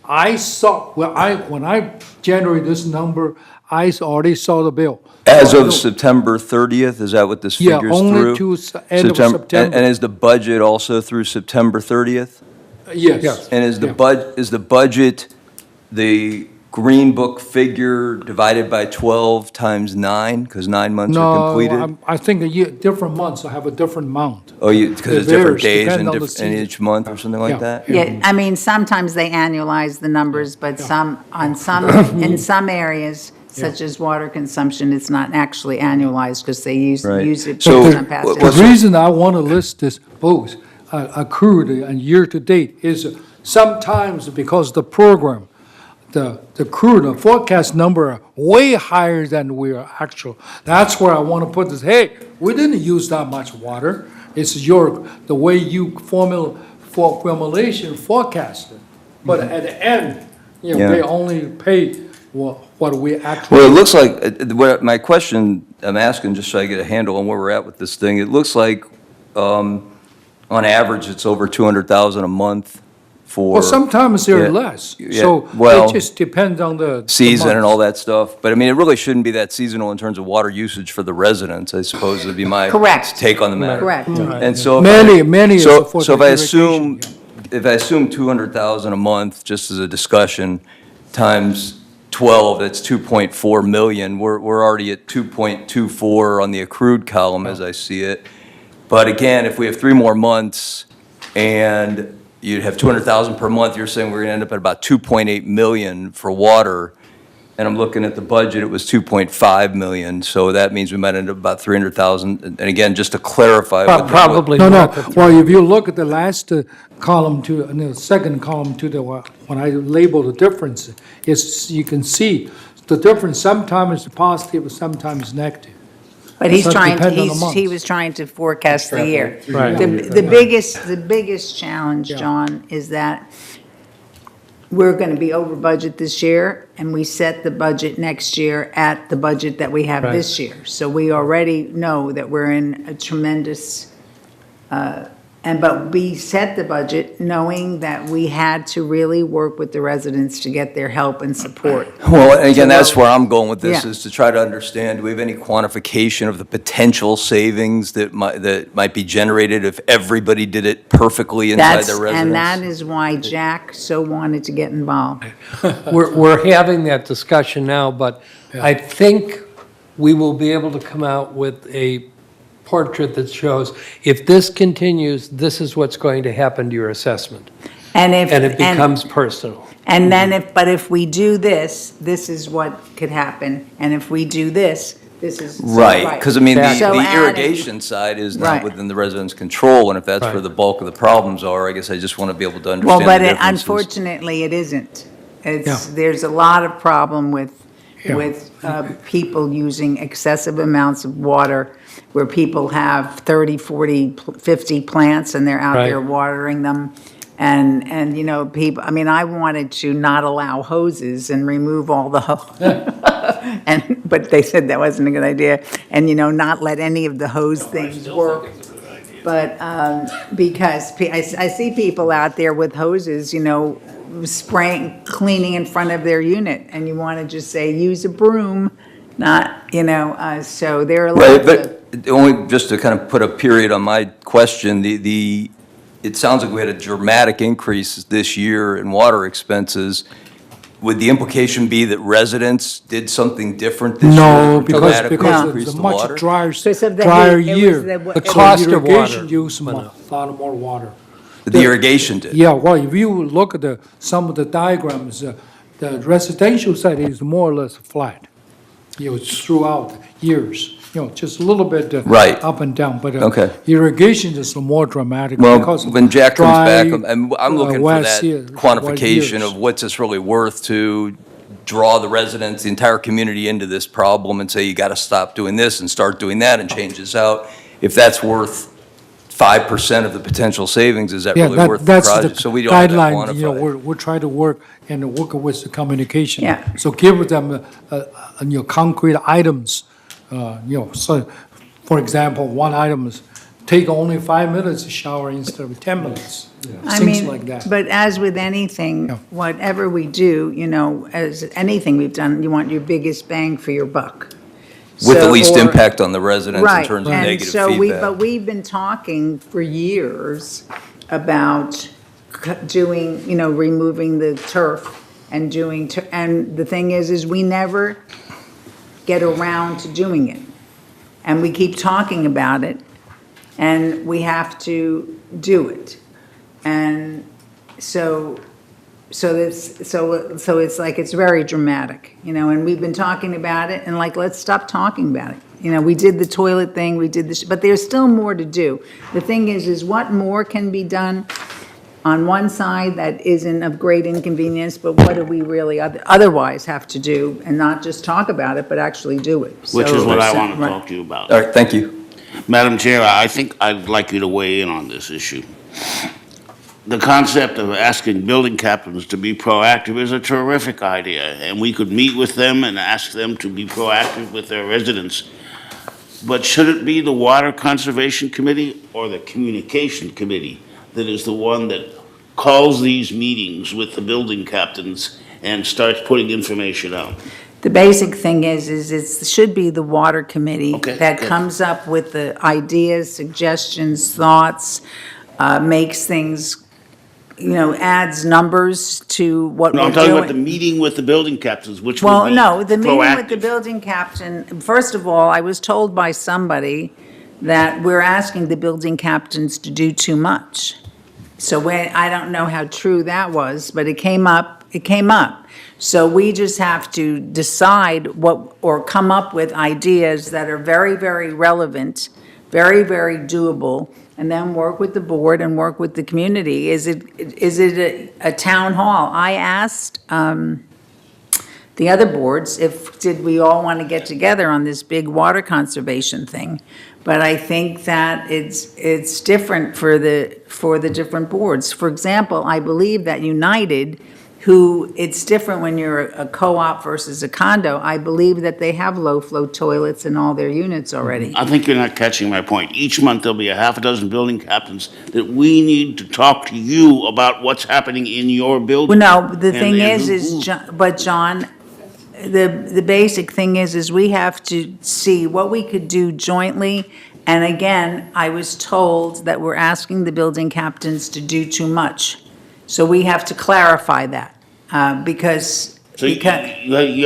I saw, when I generated this number, I already saw the bill. As So- of September 30th, is that what this Yeah, figure's only through? to end of September. And is the budget also through September 30th? Yes. And is the Yeah. is the budget the Green Book figure divided by 12 times 9, because 9 months are No, completed? I think different months have a different amount. Oh, because It it's different varies, days depend in on the in season. each month or something like Yeah. that? Yeah, I mean, sometimes they annualize the numbers, but in some areas, such as water consumption, it's not actually annualized because they use Right. it So, based on past. The reason I want to list this both accrued and year-to-date is sometimes because the program, the accrued, the forecast number are way higher than we are actual. That's where I want to put this, hey, we didn't use that much water. It's the way you formulation forecasted. But at the end, Yeah. they only pay what we actually. Well, it looks like, my question I'm asking, just so I get a handle on where we're at with this thing, it looks like, on average, it's over 200,000 a month for. Well, sometimes they're Yeah, less, yeah, so well, it just depends on the. season and months. all that stuff. But I mean, it really shouldn't be that seasonal in terms of water usage for the residents, I suppose would be my Correct. take on the matter. Correct. And so. Many is for So the if I irrigation, if I assume 200,000 a month, just as a discussion, times 12, that's 2.4 million. We're already at 2.24 on the accrued column as I see it. But again, if we have 3 more months and you'd have 200,000 per month, you're saying we're gonna end up at about 2.8 million for water. And I'm looking at the budget, it was 2.5 million, so that means we might end up about 300,000. And again, just to clarify. Probably. No, north of well, if you look at the last column to, and the second column to the, when I label the difference, you can see the difference sometimes is positive, sometimes negative. But he's So it trying, depends on the he months. was trying to forecast the year. Right. The biggest challenge, John, is that we're going to be over budget this year, and we set the budget next year at the budget that we have this year. So we already know that we're in a tremendous, but we set the budget knowing that we had to really work with the residents to get their help and support. Well, and again, that's where I'm going with this, Yeah. is to try to understand, do we have any quantification of the potential savings that might be generated if everybody did it perfectly inside their residence? And that is why Jack so wanted to get involved. We're having that discussion now, but I think we will be able to come out with a portrait that shows, if this continues, this is what's going to happen to your assessment. And if. And it becomes personal. And then if we do this, this is what could happen, and if we do this, this is. Right, because I mean, So the adding- irrigation side is not Right. within the residents' control, and if that's where Right. the bulk of the problems are, I guess I just want to be able to Well, understand but the differences. unfortunately, it isn't. There's a lot of problem with people using excessive amounts of water, where people have 30, 40, 50 plants, and they're out Right. there watering them. And, people, I mean, I wanted to not allow hoses and remove all the but they said that wasn't a good idea. And, not let any of the hose things work. But, because I see people out there with hoses, spraying, cleaning in front of their unit, and you want to just say, use a broom, not, so there are a lot Right, of. but only just to kind of put a period on my question, it sounds like we had a dramatic increase this year in water expenses. Would the implication be that residents did something different this year? No, to because dramatically it increase was a the much water? drier heat, it year. was The the cost of water irrigation used a went up. lot more water. The irrigation did? Yeah, well, if you look at some of the diagrams, the residential side is more or less flat. It's throughout years, just a little bit Right. up and down, but Okay. irrigation is more dramatic Well, because of when Jack comes back, dry, I'm looking for wet that years. quantification of what's this really worth to draw the residents, the entire community into this problem and say, you got to stop doing this and start doing that and change this out. If that's worth 5% of the potential savings, is that Yeah, really worth the that's project? the So we don't have that guideline, quantified. we're trying to work and work with the communication. Yeah. So give them, concrete items, so, for example, one item is take only 5 minutes to shower instead of 10 minutes. I Things mean, like that. but as with anything, whatever we do, as anything we've done, you want your biggest bang for your buck. With the So- least or- impact on the residents in Right, terms of and negative so feedback. but we've been talking for years about doing, removing the turf and and the thing is we never get around to doing it. And we keep talking about it, and we have to do it. And so it's like, it's very dramatic, and we've been talking about it, and like, let's stop talking about it. We did the toilet thing, we did this, but there's still more to do. The thing is what more can be done on one side that isn't of great inconvenience, but what do we really otherwise have to do, and not just talk about it, but actually do it? Which is So- what I want to Right. talk to you about. All right, thank you. Madam Chair, I think I'd like you to weigh in on this issue. The concept of asking building captains to be proactive is a terrific idea, and we could meet with them and ask them to be proactive with their residents. But should it be the Water Conservation Committee or the Communication Committee that is the one that calls these meetings with the building captains and starts putting information out? The basic thing is it should be the water committee Okay, that good. comes up with the ideas, suggestions, thoughts, makes things, adds numbers to what No, we're I'm talking about the doing. meeting with the building captains, which would Well, be no, the meeting with the proactive. building captain, first of all, I was told by somebody that we're asking the building captains to do too much. So I don't know how true that was, but it came up. So we just have to decide or come up with ideas that are very, very relevant, very, very doable, and then work with the board and work with the community. Is it a town hall? I asked the other boards did we all want to get together on this big water conservation thing? But I think that it's different for the different boards. For example, I believe that United, who, it's different when you're a co-op versus a condo, I believe that they have low-flow toilets in all their units already. I think you're not catching my point. Each month, there'll be a half a dozen building captains that we need to talk to you about what's happening in your building. Well, no, the And- thing and is, who- John, the basic thing is we have to see what we could do jointly. And again, I was told that we're asking the building captains to do too much. So we have to clarify that, because. So you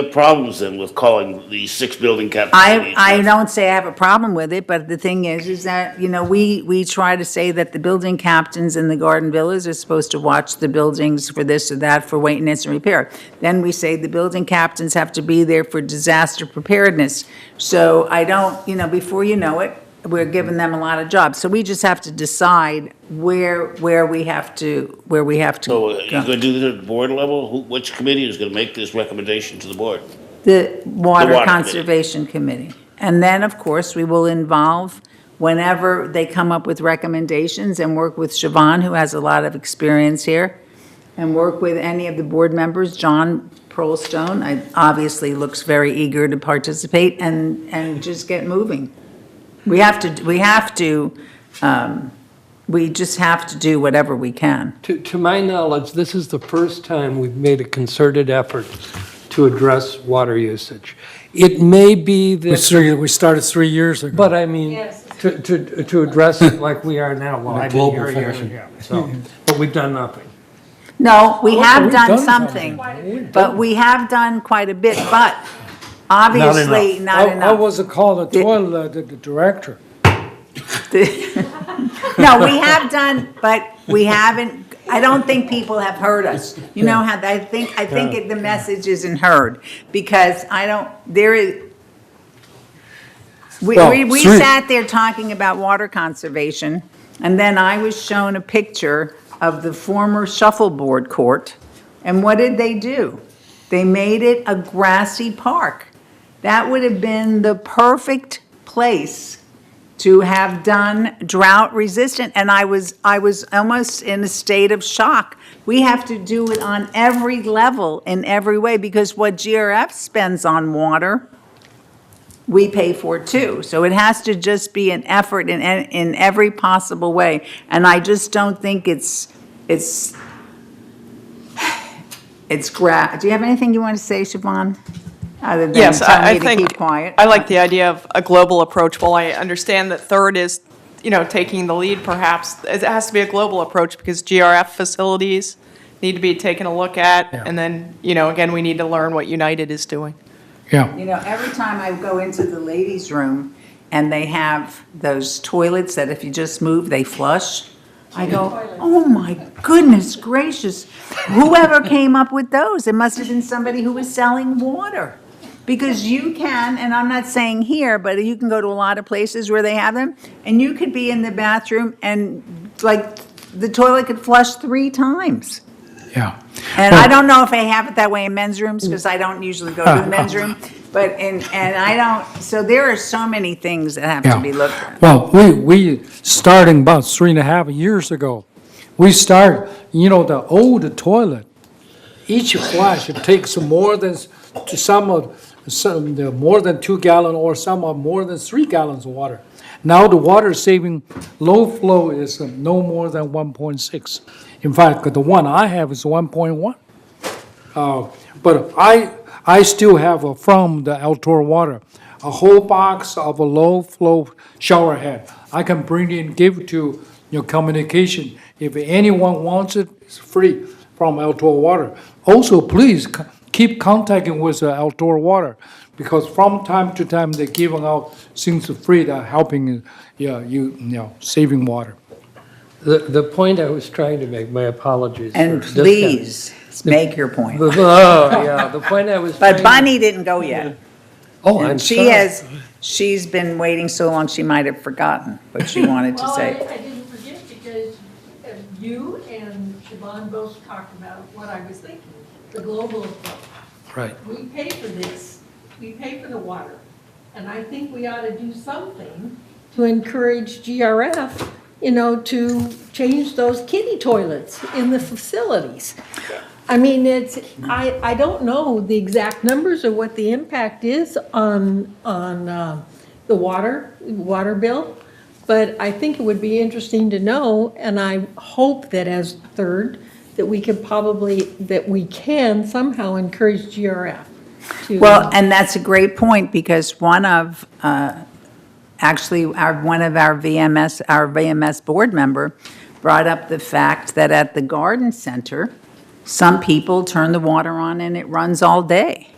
have problems then with calling these 6 building captains? in each I month? don't say I have a problem with it, but the thing is that, we try to say that the building captains in the garden villas are supposed to watch the buildings for this or that, for maintenance and repair. Then we say the building captains have to be there for disaster preparedness. So I don't, before you know it, we're giving them a lot of jobs. So we just have to decide where we have to So you're go. going to do this at the board level? Which committee is going to make this recommendation to the board? The Water Water Conservation Committee. And then, of course, we will involve, whenever they come up with recommendations, and work with Siobhan, who has a lot of experience here, and work with any of the board members. John Pearlstone obviously looks very eager to participate, and just get moving. We have to We just have to do whatever we can. To my knowledge, this is the first time we've made a concerted effort to address water usage. It may be that. We started 3 years ago. But I mean, Yes. to address it like we are now, well, In a I've been here global a year and a fashion. half, so, but we've done nothing. No, we have we've done done something, something. but we have done quite a bit, but obviously not I enough. wasn't called the toilet, the director. No, we have done, but we haven't, I don't think people have heard us. You know how, I think the message isn't heard, because I don't, there is, we Well, sat there talking about water conservation, and then I was shown a picture of the former shuffleboard court, and what did they do? They made it a grassy park. That would have been the perfect place to have done drought resistant, and I was almost in a state of shock. We have to do it on every level, in every way, because what GRF spends on water, we pay for too. So it has to just be an effort in every possible way, and I just don't think it's do you have anything you want to say, Siobhan? Other than Yes, tell me I to think, keep quiet? I like the idea of a global approach. While I understand that third is, taking the lead perhaps, it has to be a global approach because GRF facilities need to be taken a look at. And then, again, we need to learn what United is doing. Yeah. You know, every time I go into the ladies' room and they have those toilets that if you just move, they flush, I go, oh my goodness gracious, whoever came up with those? It must have been somebody who was selling water. Because you can, and I'm not saying here, but you can go to a lot of places where they have them, and you could be in the bathroom and like the toilet could flush 3 times. Yeah. And I don't know if they have it that way in men's rooms, because I don't usually go to the men's room, but, and I don't, so there are so many things that have to be looked at. Well, we starting about 3.5 years ago, we start, the old toilet, each flush, it takes more than, some more than 2 gallons, or some are more than 3 gallons of water. Now the water saving, low flow is no more than 1.6. In fact, the one I have is 1.1. But I still have from the outdoor water, a whole box of a low flow shower head. I can bring in, give to your communication. If anyone wants it, it's free from outdoor water. Also, please keep contacting with outdoor water, because from time to time they're giving out things free that are helping saving water. The point I was trying to make, my apologies. And for please, make your point. Oh, yeah, the point I was. But Bonnie didn't go yet. Oh, And I'm she sorry. she's been waiting so long, she might have forgotten what she wanted to Well, say. I didn't forget because you and Siobhan both talked about what I was thinking, the global approach. Right. We pay for this, we pay for the water, and I think we ought to do something to encourage GRF, to change those kiddie toilets in the facilities. I mean, I don't know the exact numbers or what the impact is on the water bill, but I think it would be interesting to know, and I hope that as third, that we can somehow encourage GRF to. Well, and that's a great point, because one of our VMS board member brought up the fact that at the garden center, some people turn the water on and it runs all day.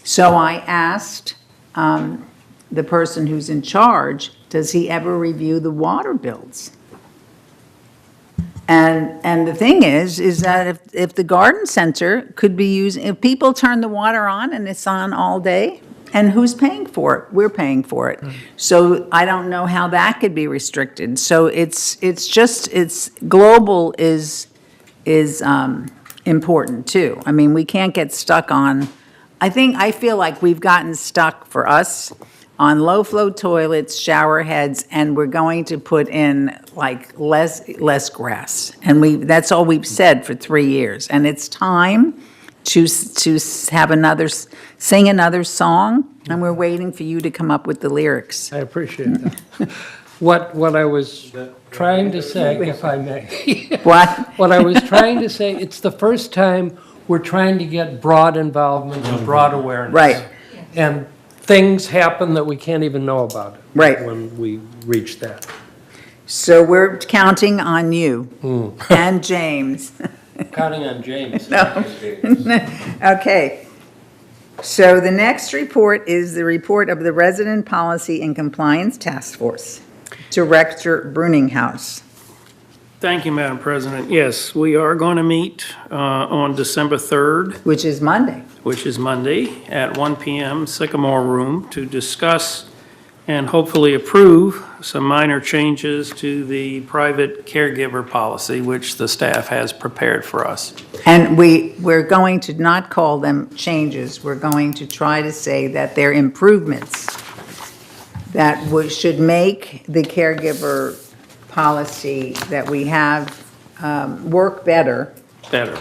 So I asked the person who's in charge, does he ever review the water bills? And the thing is that if the garden center could be using, if people turn the water on and it's on all day, and who's paying for it? We're paying for it. So I don't know how that could be restricted. So it's global is important too. I mean, we can't get stuck on, I feel like we've gotten stuck for us on low flow toilets, shower heads, and we're going to put in like less grass. And that's all we've said for 3 years. And it's time to have sing another song, and we're waiting for you to come up with the lyrics. I appreciate that. what I was trying to say, if I may. What? What I was trying to say, it's the first time we're trying to get broad involvement and broad awareness. Right. And things happen that we can't even know about it. Right. When we reach that. So we're counting on you and James. Counting on James. No. Okay. So the next report is the report of the Resident Policy and Compliance Task Force. Director Bruninghouse. Thank you, Madam President. Yes, we are going to meet on December 3rd. Which is Monday. Which is Monday at 1 p.m. Sycamore Room to discuss and hopefully approve some minor changes to the private caregiver policy, which the staff has prepared for us. And we're going to not call them changes. We're going to try to say that they're improvements that should make the caregiver policy that we have work better. Better.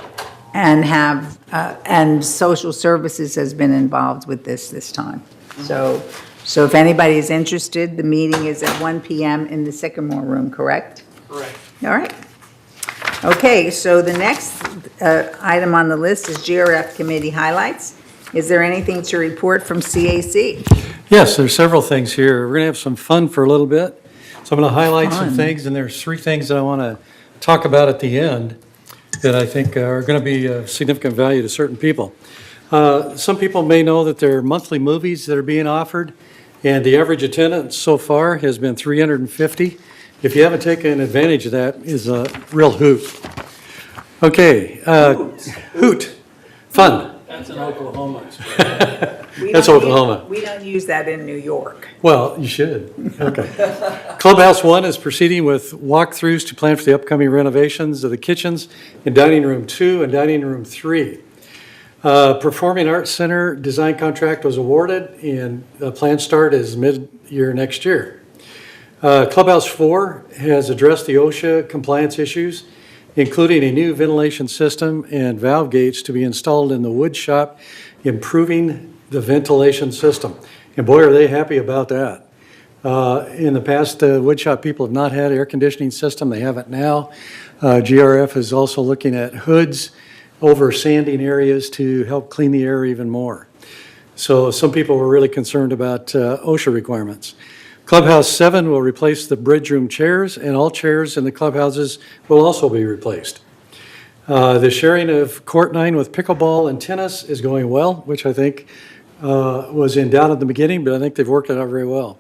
And have, and social services has been involved with this time. So if anybody is interested, the meeting is at 1 p.m. in the Sycamore Room, correct? Correct. All right. Okay, so the next item on the list is GRF committee highlights. Is there anything to report from CAC? Yes, there's several things here. We're going to have some fun for a little bit. So I'm going to highlight some things, and there's 3 things that I want to talk about at the end that I think are going to be of significant value to certain people. Some people may know that there are monthly movies that are being offered, and the average attendance so far has been 350. If you haven't taken advantage of that, is a real hoot. Okay, hoot, fun. That's in Oklahoma. That's Oklahoma. We don't use that in New York. Well, you should. Okay. Clubhouse 1 is proceeding with walkthroughs to plan for the upcoming renovations of the kitchens in Dining Room 2 and Dining Room 3. Performing Arts Center design contract was awarded, and the planned start is mid-year next year. Clubhouse 4 has addressed the OSHA compliance issues, including a new ventilation system and valve gates to be installed in the wood shop, improving the ventilation system. And boy, are they happy about that. In the past, wood shop people have not had an air conditioning system. They have it now. GRF is also looking at hoods over sanding areas to help clean the air even more. So some people were really concerned about OSHA requirements. Clubhouse 7 will replace the bridge room chairs, and all chairs in the clubhouses will also be replaced. The sharing of Court 9 with pickleball and tennis is going well, which I think was in doubt at the beginning, but I think they've worked it out very well.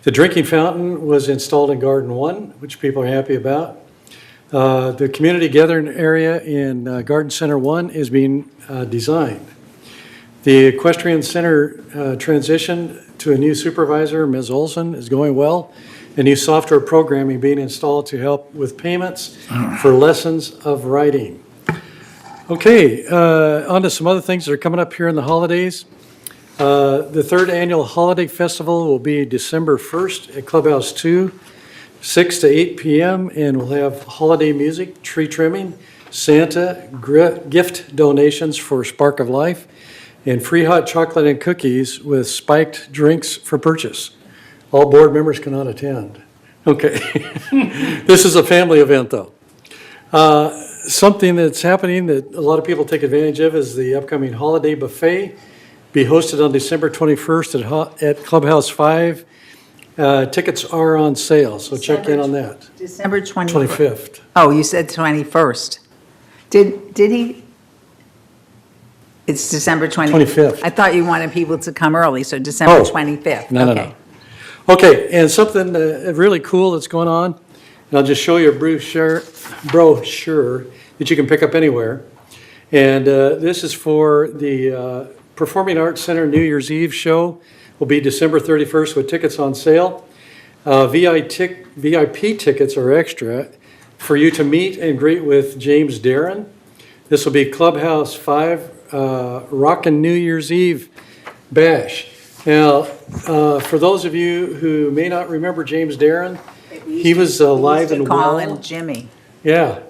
The drinking fountain was installed in Garden 1, which people are happy about. The community gathering area in Garden Center 1 is being designed. The equestrian center transition to a new supervisor, Ms. Olson, is going well. A new software programming being installed to help with payments for lessons of writing. Okay, on to some other things that are coming up here in the holidays. The 3rd annual holiday festival will be December 1st at Clubhouse 2. 6 to 8 p.m. and we'll have holiday music, tree trimming, Santa, gift donations for Spark of Life, and free hot chocolate and cookies with spiked drinks for purchase. All board members cannot attend. Okay. This is a family event, though. Something that's happening that a lot of people take advantage of is the upcoming holiday buffet. Be hosted on December 21st at Clubhouse 5. Tickets are on sale, so check in on that. December 25th. Oh, you said 21st. Did he? It's December 25th. I thought you wanted people to come early, so December 25th. No. Okay, and something really cool that's going on, and I'll just show you a brochure that you can pick up anywhere. And this is for the Performing Arts Center New Year's Eve show. Will be December 31st with tickets on sale. VIP tickets are extra for you to meet and greet with James Darren. This will be Clubhouse 5 Rockin' New Year's Eve Bash. Now, for those of you who may not remember James Darren, he was live and well. Call him Jimmy. Yeah,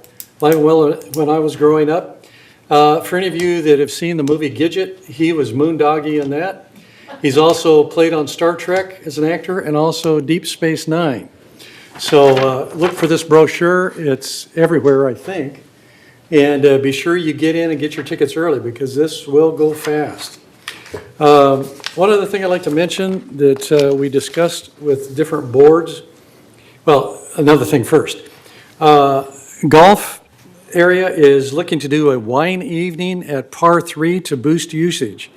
live and well when I was growing up. For any of you that have seen the movie Gidget, he was Moondoggy in that. He's also played on Star Trek as an actor and also Deep Space Nine. So look for this brochure. It's everywhere, I think. And be sure you get in and get your tickets early because this will go fast. One other thing I'd like to mention that we discussed with different boards. Well, another thing first. Golf area is looking to do a wine evening at Par 3 to boost usage.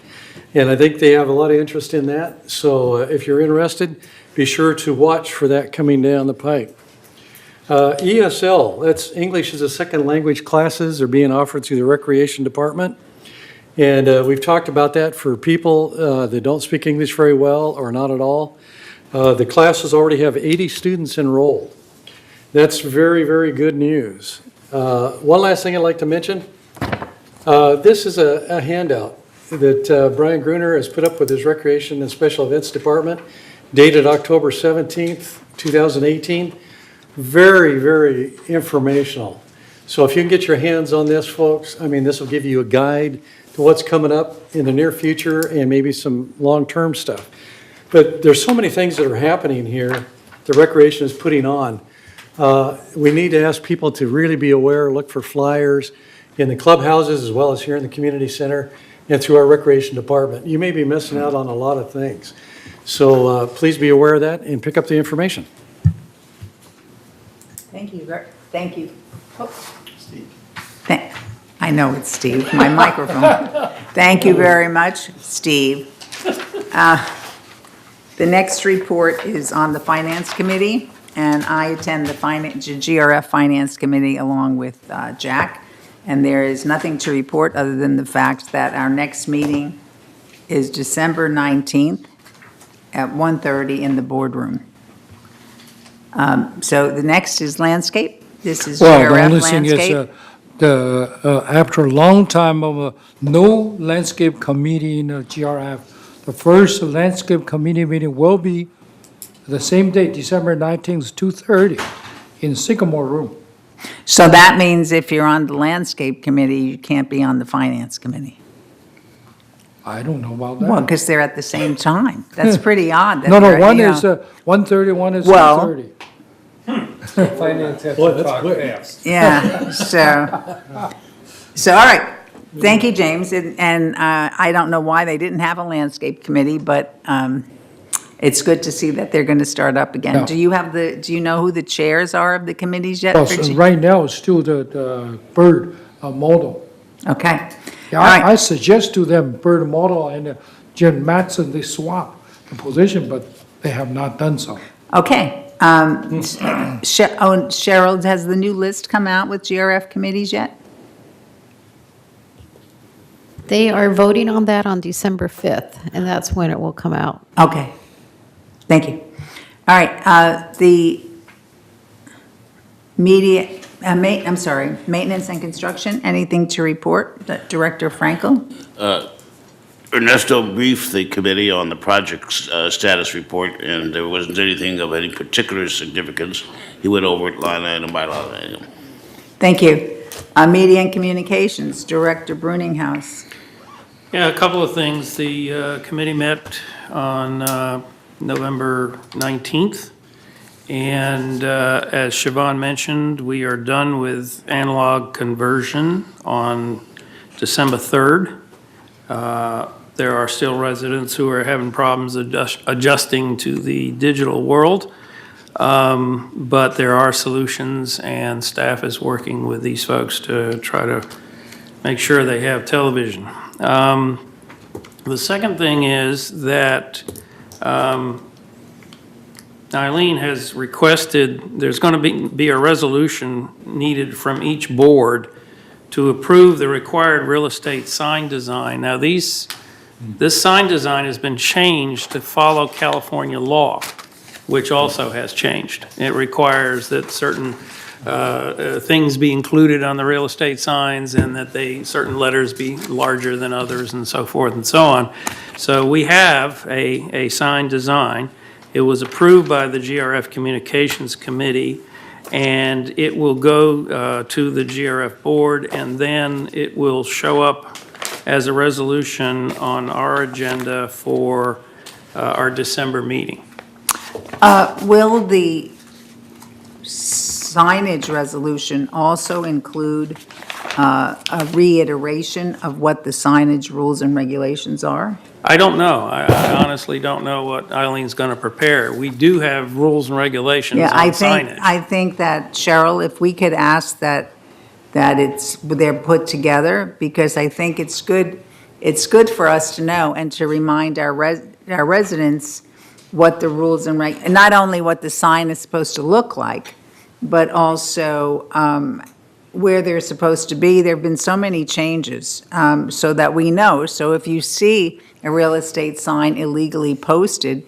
And I think they have a lot of interest in that. So if you're interested, be sure to watch for that coming down the pipe. ESL, that's English as a Second Language classes, are being offered through the Recreation Department. And we've talked about that for people that don't speak English very well or not at all. The classes already have 80 students enrolled. That's very, very good news. One last thing I'd like to mention. This is a handout that Brian Gruner has put up with his Recreation and Special Events Department, dated October 17th, 2018. Very, very informational. So if you can get your hands on this, folks, I mean, this will give you a guide to what's coming up in the near future and maybe some long-term stuff. But there's so many things that are happening here the recreation is putting on. We need to ask people to really be aware, look for flyers in the clubhouses as well as here in the community center and through our recreation department. You may be missing out on a lot of things. So please be aware of that and pick up the information. Thank you. Thank you. Steve. I know it's Steve, my microphone. Thank you very much, Steve. The next report is on the Finance Committee, and I attend the GRF Finance Committee along with Jack, and there is nothing to report other than the fact that our next meeting is December 19th at 1:30 in the boardroom. So the next is landscape. This is Well, the GRF only thing landscape. is, after a long time of no landscape committee in GRF, the first landscape committee meeting will be the same day, December 19th, 2:30, in Sycamore Room. So that means if you're on the landscape committee, you can't be on the finance committee. I don't know about that. Well, because they're at the same time. That's pretty odd. that No, they're, one you know- is 1:30, one is Well- 2:30. Finance has Boy, to that's talk quick. fast. Yeah, so all right. Thank you, James. And I don't know why they didn't have a landscape committee, but it's good to see that they're going to start up again. Yeah. Do you know who the chairs are of the committees yet? Well, for so G- right now, it's still the bird model. Okay. Yeah, All right. I suggest to them bird model and Jen Matson, they swap the position, but they have not done so. Okay. Cheryl, has the new list come out with GRF committees yet? They are voting on that on December 5th, and that's when it will come out. Okay. Thank you. All right. The maintenance and construction, anything to report? Director Frankel? Ernesto briefed the committee on the project's status report, and there wasn't anything of any particular significance. He went over it line item by line item. Thank you. Media and Communications, Director Bruninghouse. Yeah, a couple of things. The committee met on November 19th, and as Siobhan mentioned, we are done with analog conversion on December 3rd. There are still residents who are having problems adjusting to the digital world, but there are solutions, and staff is working with these folks to try to make sure they have television. The second thing is that Eileen has requested, there's going to be a resolution needed from each board to approve the required real estate sign design. Now, this sign design has been changed to follow California law, which also has changed. It requires that certain things be included on the real estate signs and that certain letters be larger than others and so forth and so on. So we have a sign design. It was approved by the GRF Communications Committee, and it will go to the GRF board, and then it will show up as a resolution on our agenda for our December meeting. Will the signage resolution also include a reiteration of what the signage rules and regulations are? I don't know. I honestly don't know what Eileen's going to prepare. We do have rules and regulations Yeah, on signage. I think that, Cheryl, if we could ask that they're put together, because I think it's good for us to know and to remind our residents what the rules and and not only what the sign is supposed to look like, but also where they're supposed to be. There've been so many changes, so that we know. So if you see a real estate sign illegally posted,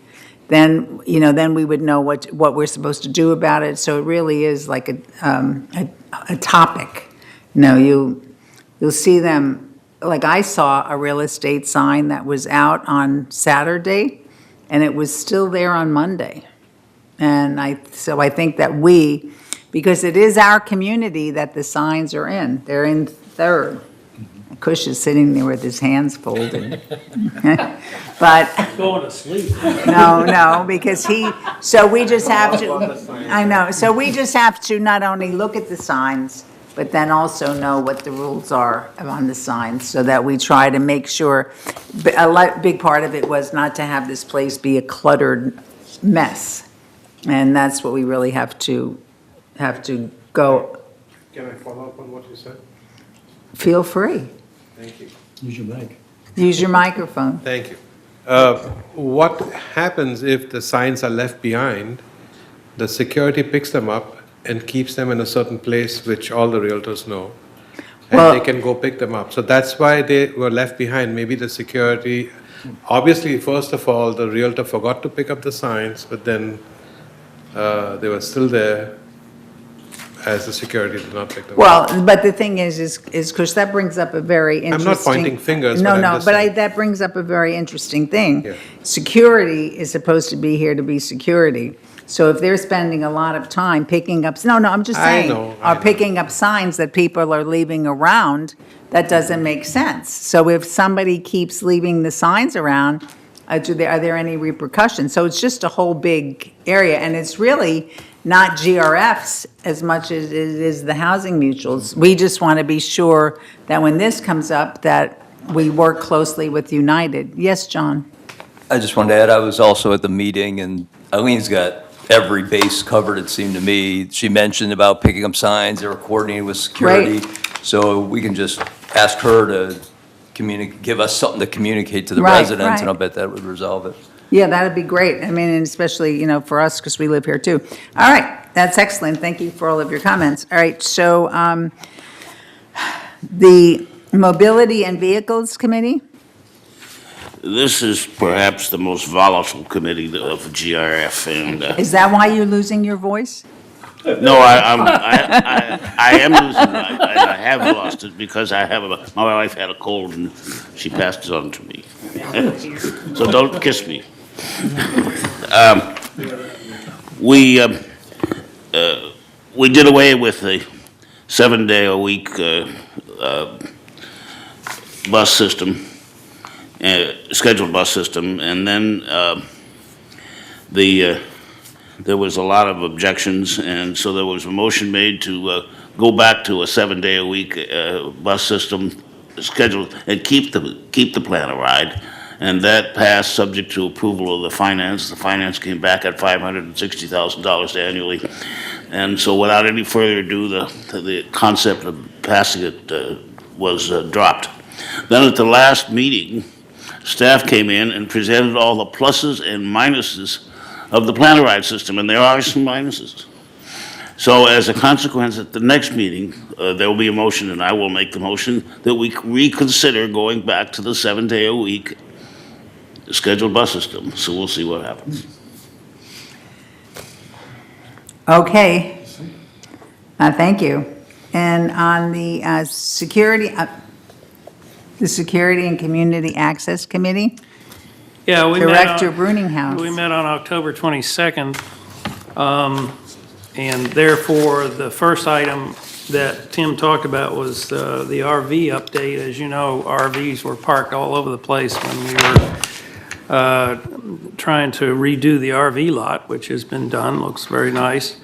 then, then we would know what we're supposed to do about it. So it really is like a topic. You'll see them, like I saw a real estate sign that was out on Saturday, and it was still there on Monday. And so I think that because it is our community that the signs are in. They're in Third. Kush is sitting there with his hands folded. But. Going to sleep. No, because so we just have to, I know, so we just have to not only look at the signs, but then also know what the rules are on the signs, so that we try to make sure. Big part of it was not to have this place be a cluttered mess. And that's what we really have to go. Can I follow up on what you said? Feel free. Thank you. Use your mic. Use your microphone. Thank you. What happens if the signs are left behind? The security picks them up and keeps them in a certain place which all the realtors know. And they can go pick them up. So that's why they were left behind. Maybe the security, obviously, first of all, the realtor forgot to pick up the signs, but then they were still there as the security did not pick them up. Well, but the thing is because that brings up a very interesting. I'm not pointing fingers. No, but no, but that brings up a very interesting thing. Yeah. Security is supposed to be here to be security. So if they're spending a lot of time picking up, I'm just saying, picking up signs that people are leaving around, that doesn't make sense. So if somebody keeps leaving the signs around, are there any repercussions? So it's just a whole big area, and it's really not GRFs as much as it is the housing mutuals. We just want to be sure that when this comes up, that we work closely with United. Yes, John? I just wanted to add, I was also at the meeting, and Eileen's got every base covered, it seemed to me. She mentioned about picking up signs, they were coordinating with security. So we can just ask her to give us something to communicate to the residents, and I'll bet that would resolve it. Yeah, that'd be great. I mean, and especially, for us, because we live here too. All right, that's excellent. Thank you for all of your comments. All right, so the Mobility and Vehicles Committee? This is perhaps the most volatile committee of GRF, and Is that why you're losing your voice? no, I am losing, I have lost it because my wife had a cold and she passed it on to me. So don't kiss me. We did away with the 7-day-a-week bus system, scheduled bus system, and then there was a lot of objections, and so there was a motion made to go back to a 7-day-a-week bus system scheduled and keep the plan a ride. And that passed subject to approval of the finance. The finance came back at $560,000 annually. And so without any further ado, the concept of passing it was dropped. Then at the last meeting, staff came in and presented all the pluses and minuses of the plan a ride system, and there are some minuses. So as a consequence, at the next meeting, there will be a motion, and I will make the motion, that we reconsider going back to the 7-day-a-week scheduled bus system. So we'll see what happens. Okay. Thank you. And on the Security and Community Access Committee? Yeah, Director Bruninghouse. We met on October 22nd, and therefore the first item that Tim talked about was the RV update. As you know, RVs were parked all over the place when we were trying to redo the RV lot, which has been done, looks very nice.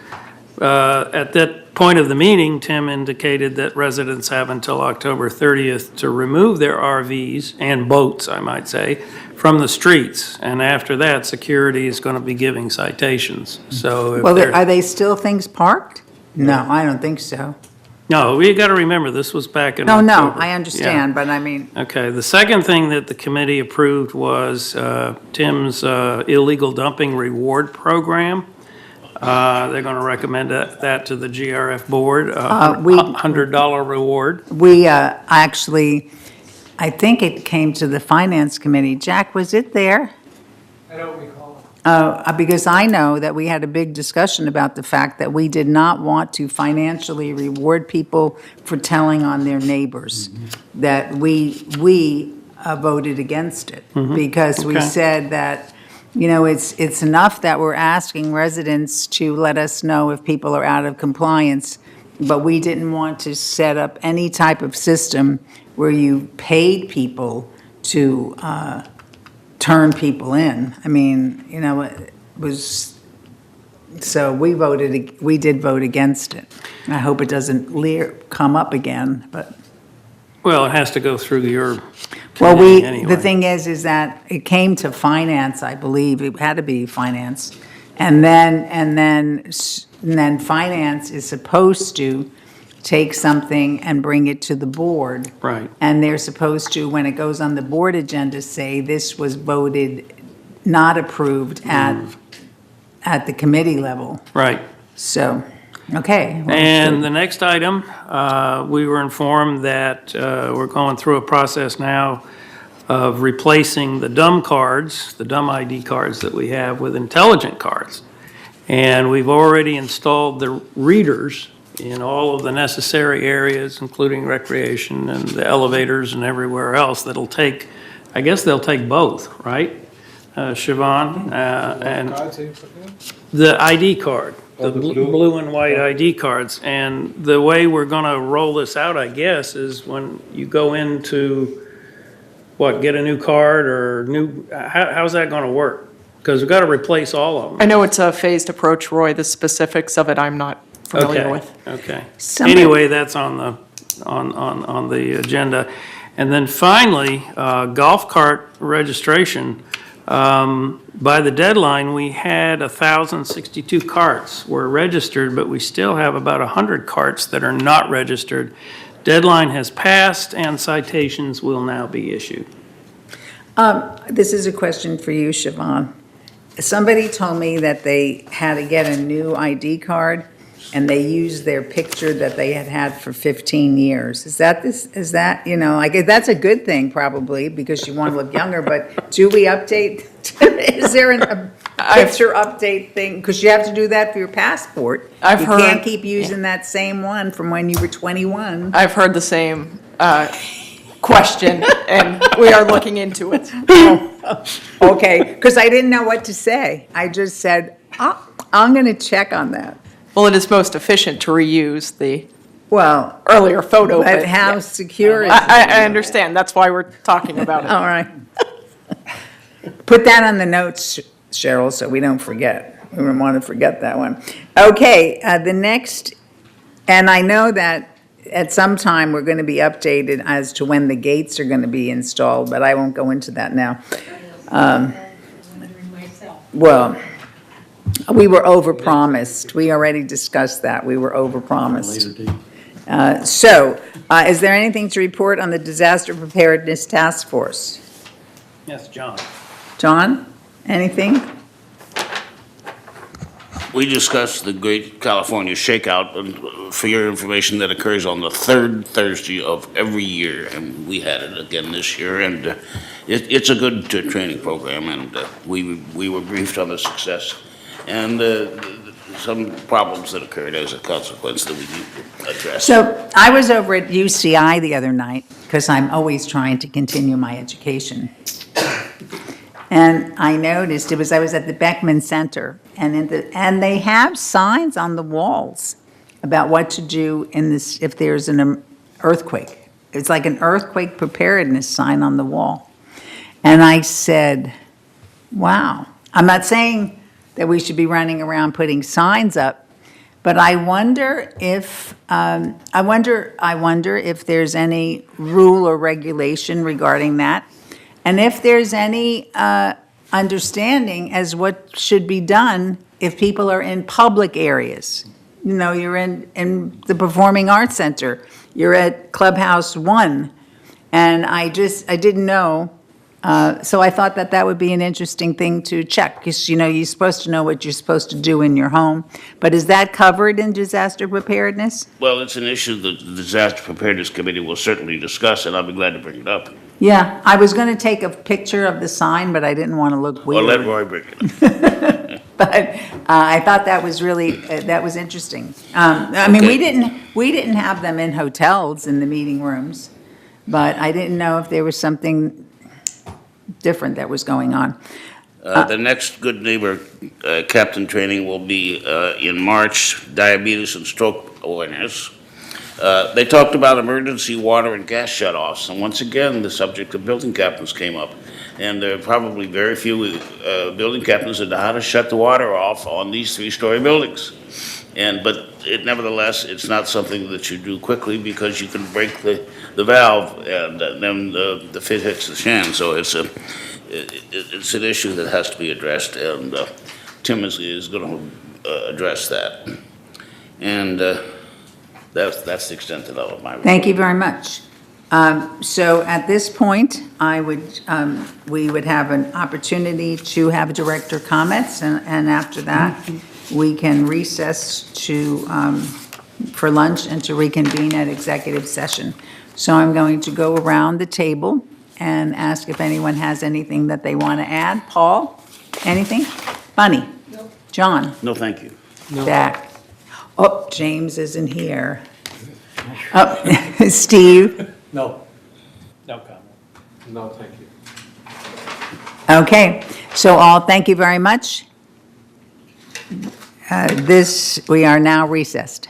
At that point of the meeting, Tim indicated that residents have until October 30th to remove their RVs and boats, I might say, from the streets. And after that, security is going to be giving citations. So if Well, they're- are they still things parked? No, I don't think so. No, we got to remember, this was back in No, October. I understand, but I mean, Okay, the second thing that the committee approved was Tim's illegal dumping reward program. They're going to recommend that to the GRF board, $100 reward. we actually, I think it came to the Finance Committee. Jack, was it there? I don't recall. Because I know that we had a big discussion about the fact that we did not want to financially reward people for telling on their neighbors. That we voted against it. Because we Okay. said that, you know, it's enough that we're asking residents to let us know if people are out of compliance, but we didn't want to set up any type of system where you paid people to turn people in. I mean, you know, it was, so we did vote against it. And I hope it doesn't come up again, but. Well, it has to go through your Well, committee anyway. the thing is that it came to finance, I believe. It had to be finance. And then finance is supposed to take something and bring it to the board. Right. And they're supposed to, when it goes on the board agenda, say this was voted not approved at the committee level. Right. So, okay. well, And so- the next item, we were informed that we're going through a process now of replacing the dumb cards, the dumb ID cards that we have with intelligent cards. And we've already installed the readers in all of the necessary areas, including recreation and the elevators and everywhere else that'll take, I guess they'll take both, right? Siobhan, and the ID card, the blue and white ID cards. And the way we're going to roll this out, I guess, is when you go into, get a new card or how's that going to work? Because we've got to replace all of them. I know it's a phased approach, Roy. The specifics of it, I'm not familiar with. Okay. Somebody- Anyway, that's on the agenda. And then finally, golf cart registration. By the deadline, we had 1,062 carts were registered, but we still have about 100 carts that are not registered. Deadline has passed and citations will now be issued. This is a question for you, Siobhan. Somebody told me that they had to get a new ID card and they used their picture that they had had for 15 years. Is that, you know, like, that's a good thing probably because you want to look younger, but do we update? Is there a picture update thing? Because you have to do that for your passport. I've You heard- can't keep using that same one from when you were 21. I've heard the same question, and we are looking into it. Okay, because I didn't know what to say. I just said, I'm going to check on that. Well, it is most efficient to reuse the Well, earlier photo. but how yeah. secure is it? I understand. That's why we're talking about it. All right. Put that on the notes, Cheryl, so we don't forget. We don't want to forget that one. Okay, the next, and I know that at some time we're going to be updated as to when the gates are going to be installed, but I won't go into that now. Well, we were overpromised. We already discussed that. We were overpromised. Is there anything to report on the Disaster Preparedness Task Force? Yes, John. John, anything? We discussed the Great California Shakeout, and for your information, that occurs on the third Thursday of every year, and we had it again this year, and it's a good training program, and we were briefed on the success and some problems that occurred as a consequence that we need to address. So I was over at UCI the other night, because I'm always trying to continue my education. And I noticed, I was at the Beckman Center, and they have signs on the walls about what to do if there's an earthquake. It's like an earthquake preparedness sign on the wall. And I said, wow. I'm not saying that we should be running around putting signs up, But I wonder if, I wonder if there's any rule or regulation regarding that. And if there's any understanding as what should be done if people are in public areas. You know, you're in the Performing Arts Center, you're at Clubhouse 1, and I didn't know. So I thought that that would be an interesting thing to check, because, you know, you're supposed to know what you're supposed to do in your home. But is that covered in disaster preparedness? Well, it's an issue that the Disaster Preparedness Committee will certainly discuss, and I'll be glad to bring it up. Yeah, I was going to take a picture of the sign, but I didn't want to look Or weird. let Roy bring it up. But I thought that was really, that was interesting. I mean, we didn't have them in hotels in the meeting rooms, but I didn't know if there was something different that was going on. The next Good Neighbor captain training will be in March, diabetes and stroke awareness. They talked about emergency water and gas shutoffs, and once again, the subject of building captains came up. And there are probably very few building captains that know how to shut the water off on these three-story buildings. But nevertheless, it's not something that you do quickly, because you can break the valve and then the fit hits the fan. So it's an issue that has to be addressed, and Tim is going to address that. And that's the extent of my report. Thank you very much. So at this point, we would have an opportunity to have director comments, and after that, we can recess for lunch and to reconvene at executive session. So I'm going to go around the table and ask if anyone has anything that they want to add. Paul, anything? Bunny? No. John? No, thank you. Jack? Oh, James isn't here. Oh, Steve? No. No comment. No, thank you. Okay, so all, thank you very much. We are now recessed.